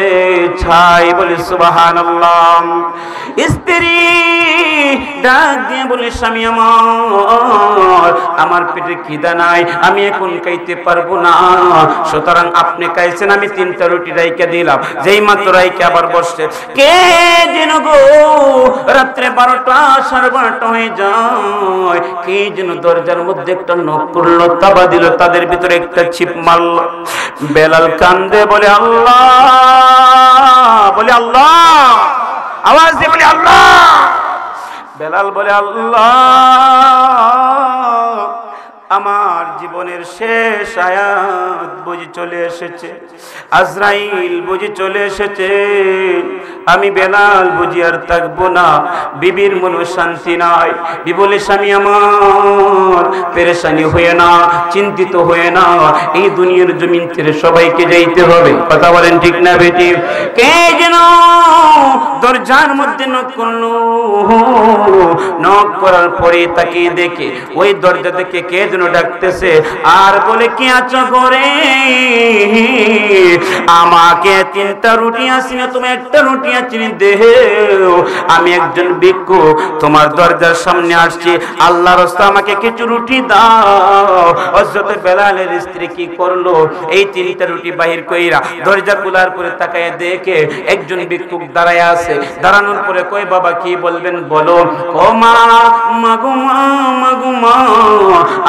চাই। বলি সুবহানাল্লাহ। স্ত্রী ডাক দিয়ে বলে স্বামী আমার পেটে খিদা নাই, আমি এখন খাইতে পারবো না, সুতরাং আপনি খাইছেন, আমি 3টা রুটি রাইখা দিলাম। যেই মাত্র রাইখা আবার বসছে, কে যেন গো রাত্রে 12টা 12:30 হয়ে যায়, কে যেন দরজার মধ্যে একটা নক করলো, তাবা দিল, তাদের ভিতরে একটা ছিপ মারল। বেলাল কান্দে বলে আল্লাহ, বলে আল্লাহ, আওয়াজ দিয়ে বলে আল্লাহ। বেলাল বলে আল্লাহ, আমার জীবনের শেষ আয়াত বুঝি চলে এসেছে, আজরাইল বুঝি চলে এসেছে, আমি বেলাল বুঝি আর থাকবো না। বিবির মনে শান্তি নাই। বিবি বলে স্বামী আমার পেরেশানি হয়ে না, চিন্তিত হয়ে না, এই দুনিয়ার জমিন ছেড়ে সবাইকে যাইতে হবে। কথা বলেন ঠিক না বেটি? কে যেন দরজার মধ্যে নক করলো, নক করার পরে তাকে দেখে ওই দরজা থেকে কে যেন ডাকতেছে আর বলে কি আছো করে, আমাকে 3টা রুটি আসিনি, তুমি একটা রুটি আসিনি, দেও, আমি একজন ভিক্ষু তোমার দরজার সামনে আসছি, আল্লাহর রাস্তায় আমাকে কিছু রুটি দাও। হযরত বেলালের স্ত্রী কি করলো, এই 3টা রুটি বাহির কইরা দরজা খোলার পরে তাকায় দেখে একজন ভিক্ষুক দাঁড়ায় আছে। দাঁড়ানোর পরে কই বাবা কি বলবেন বলো। ও মা, মাগো মা, মাগো মা,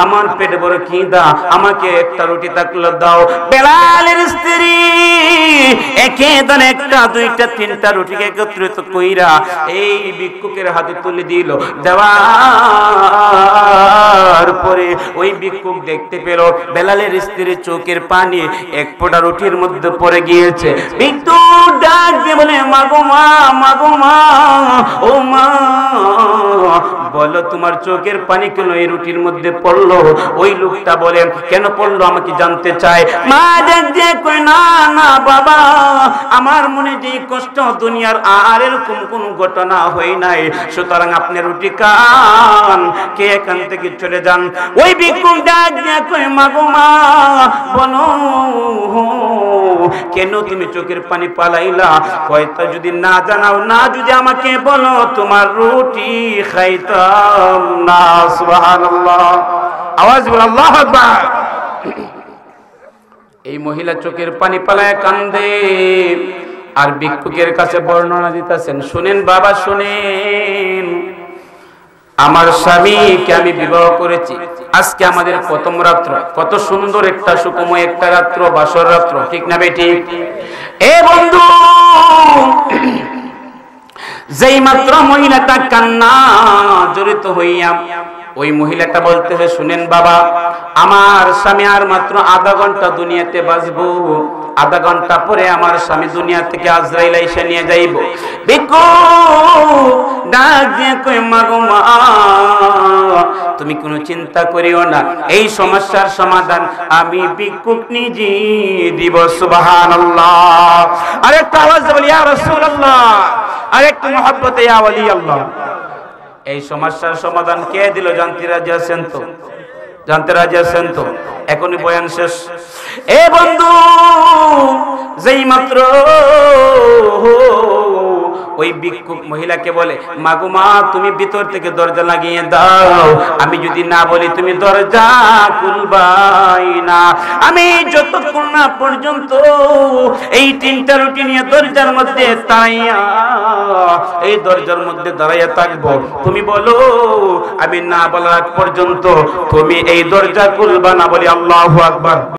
আমার পেটে বড় খিদা, আমাকে একটা রুটি থাকলে দাও। বেলালের স্ত্রী একে দানে 1টা 2টা 3টা রুটিকে একত্রিত কইরা এই ভিক্ষুকের হাতে তুলে দিল। দেওয়ার পরে ওই ভিক্ষুক দেখতে পেল বেলালের স্ত্রীর চোখের পানি 1 ফোঁটা রুটির মধ্যে পড়ে গিয়েছে। ভিক্ষুক ডাক দিয়ে বলে মাগো মা, মাগো মা, ও মা, বলো তোমার চোখের পানি কেন এই রুটির মধ্যে পড়লো? ওই লোকটা বলে কেন পড়লো আমাকে জানতে চায়। মা ডাক দিয়ে কই না না বাবা, আমার মনে যে কষ্ট দুনিয়ার আর এরকম কোন ঘটনা হয় নাই, সুতরাং আপনি রুটি খান, কে এখান থেকে চলে যান। ওই ভিক্ষুক ডাক দিয়ে কই মাগো মা, বলো কেন তুমি চোখের পানি পালাইলা? কয়টা যদি না জানাও, না যদি আমাকে বলো, তোমার রুটি খাইতাম না। সুবহানাল্লাহ, আওয়াজ বল আল্লাহু আকবার। এই মহিলা চোখের পানি পালায় কান্দে আর ভিক্ষুকের কাছে বর্ণনা দিতেছেন, শুনেন বাবা শুনেন, আমার স্বামীকে আমি বিবাহ করেছি, আজকে আমাদের প্রথম রাত্র, কত সুন্দর একটা সুখময় একটা রাত্র, বাসর রাত্র, ঠিক না বেটি? এ বন্ধু, যেই মাত্র মহিলাটা কান্না জড়িত হইয়া ওই মহিলাটা বলতেছে, শুনেন বাবা, আমার স্বামী আর মাত্র আধা ঘন্টা দুনিয়াতে বাঁচবো, আধা ঘন্টা পরে আমার স্বামী দুনিয়া থেকে আজরাইল এসে নিয়ে যাইব। ভিক্ষু ডাক দিয়ে কই মাগো মা, তুমি কোনো চিন্তা করিও না, এই সমস্যার সমাধান আমি ভিক্ষুক নিজে দিব। সুবহানাল্লাহ। আরেকটা আওয়াজ বলি ইয়া রাসূলুল্লাহ, আরেকটু মহব্বতে ইয়া ওয়ালি আল্লাহ। এই সমস্যার সমাধান কে দিল জানতে রাজি আছেন তো? জানতে রাজি আছেন তো? এখনই বয়ান শেষ। এ বন্ধু, যেই মাত্র ওই ভিক্ষুক মহিলাকে বলে মাগো মা, তুমি ভিতর থেকে দরজা লাগিয়ে দাও, আমি যদি না বলি তুমি দরজা খুলবাই না, আমি যতক্ষণ না পর্যন্ত এই 3টা রুটি নিয়ে দরজার মধ্যে দাঁড়াইয়া এই দরজার মধ্যে দাঁড়াইয়া থাকবো, তুমি বলো আমি না বলার পর্যন্ত তুমি এই দরজা খুলবা না। বলি আল্লাহু আকবার।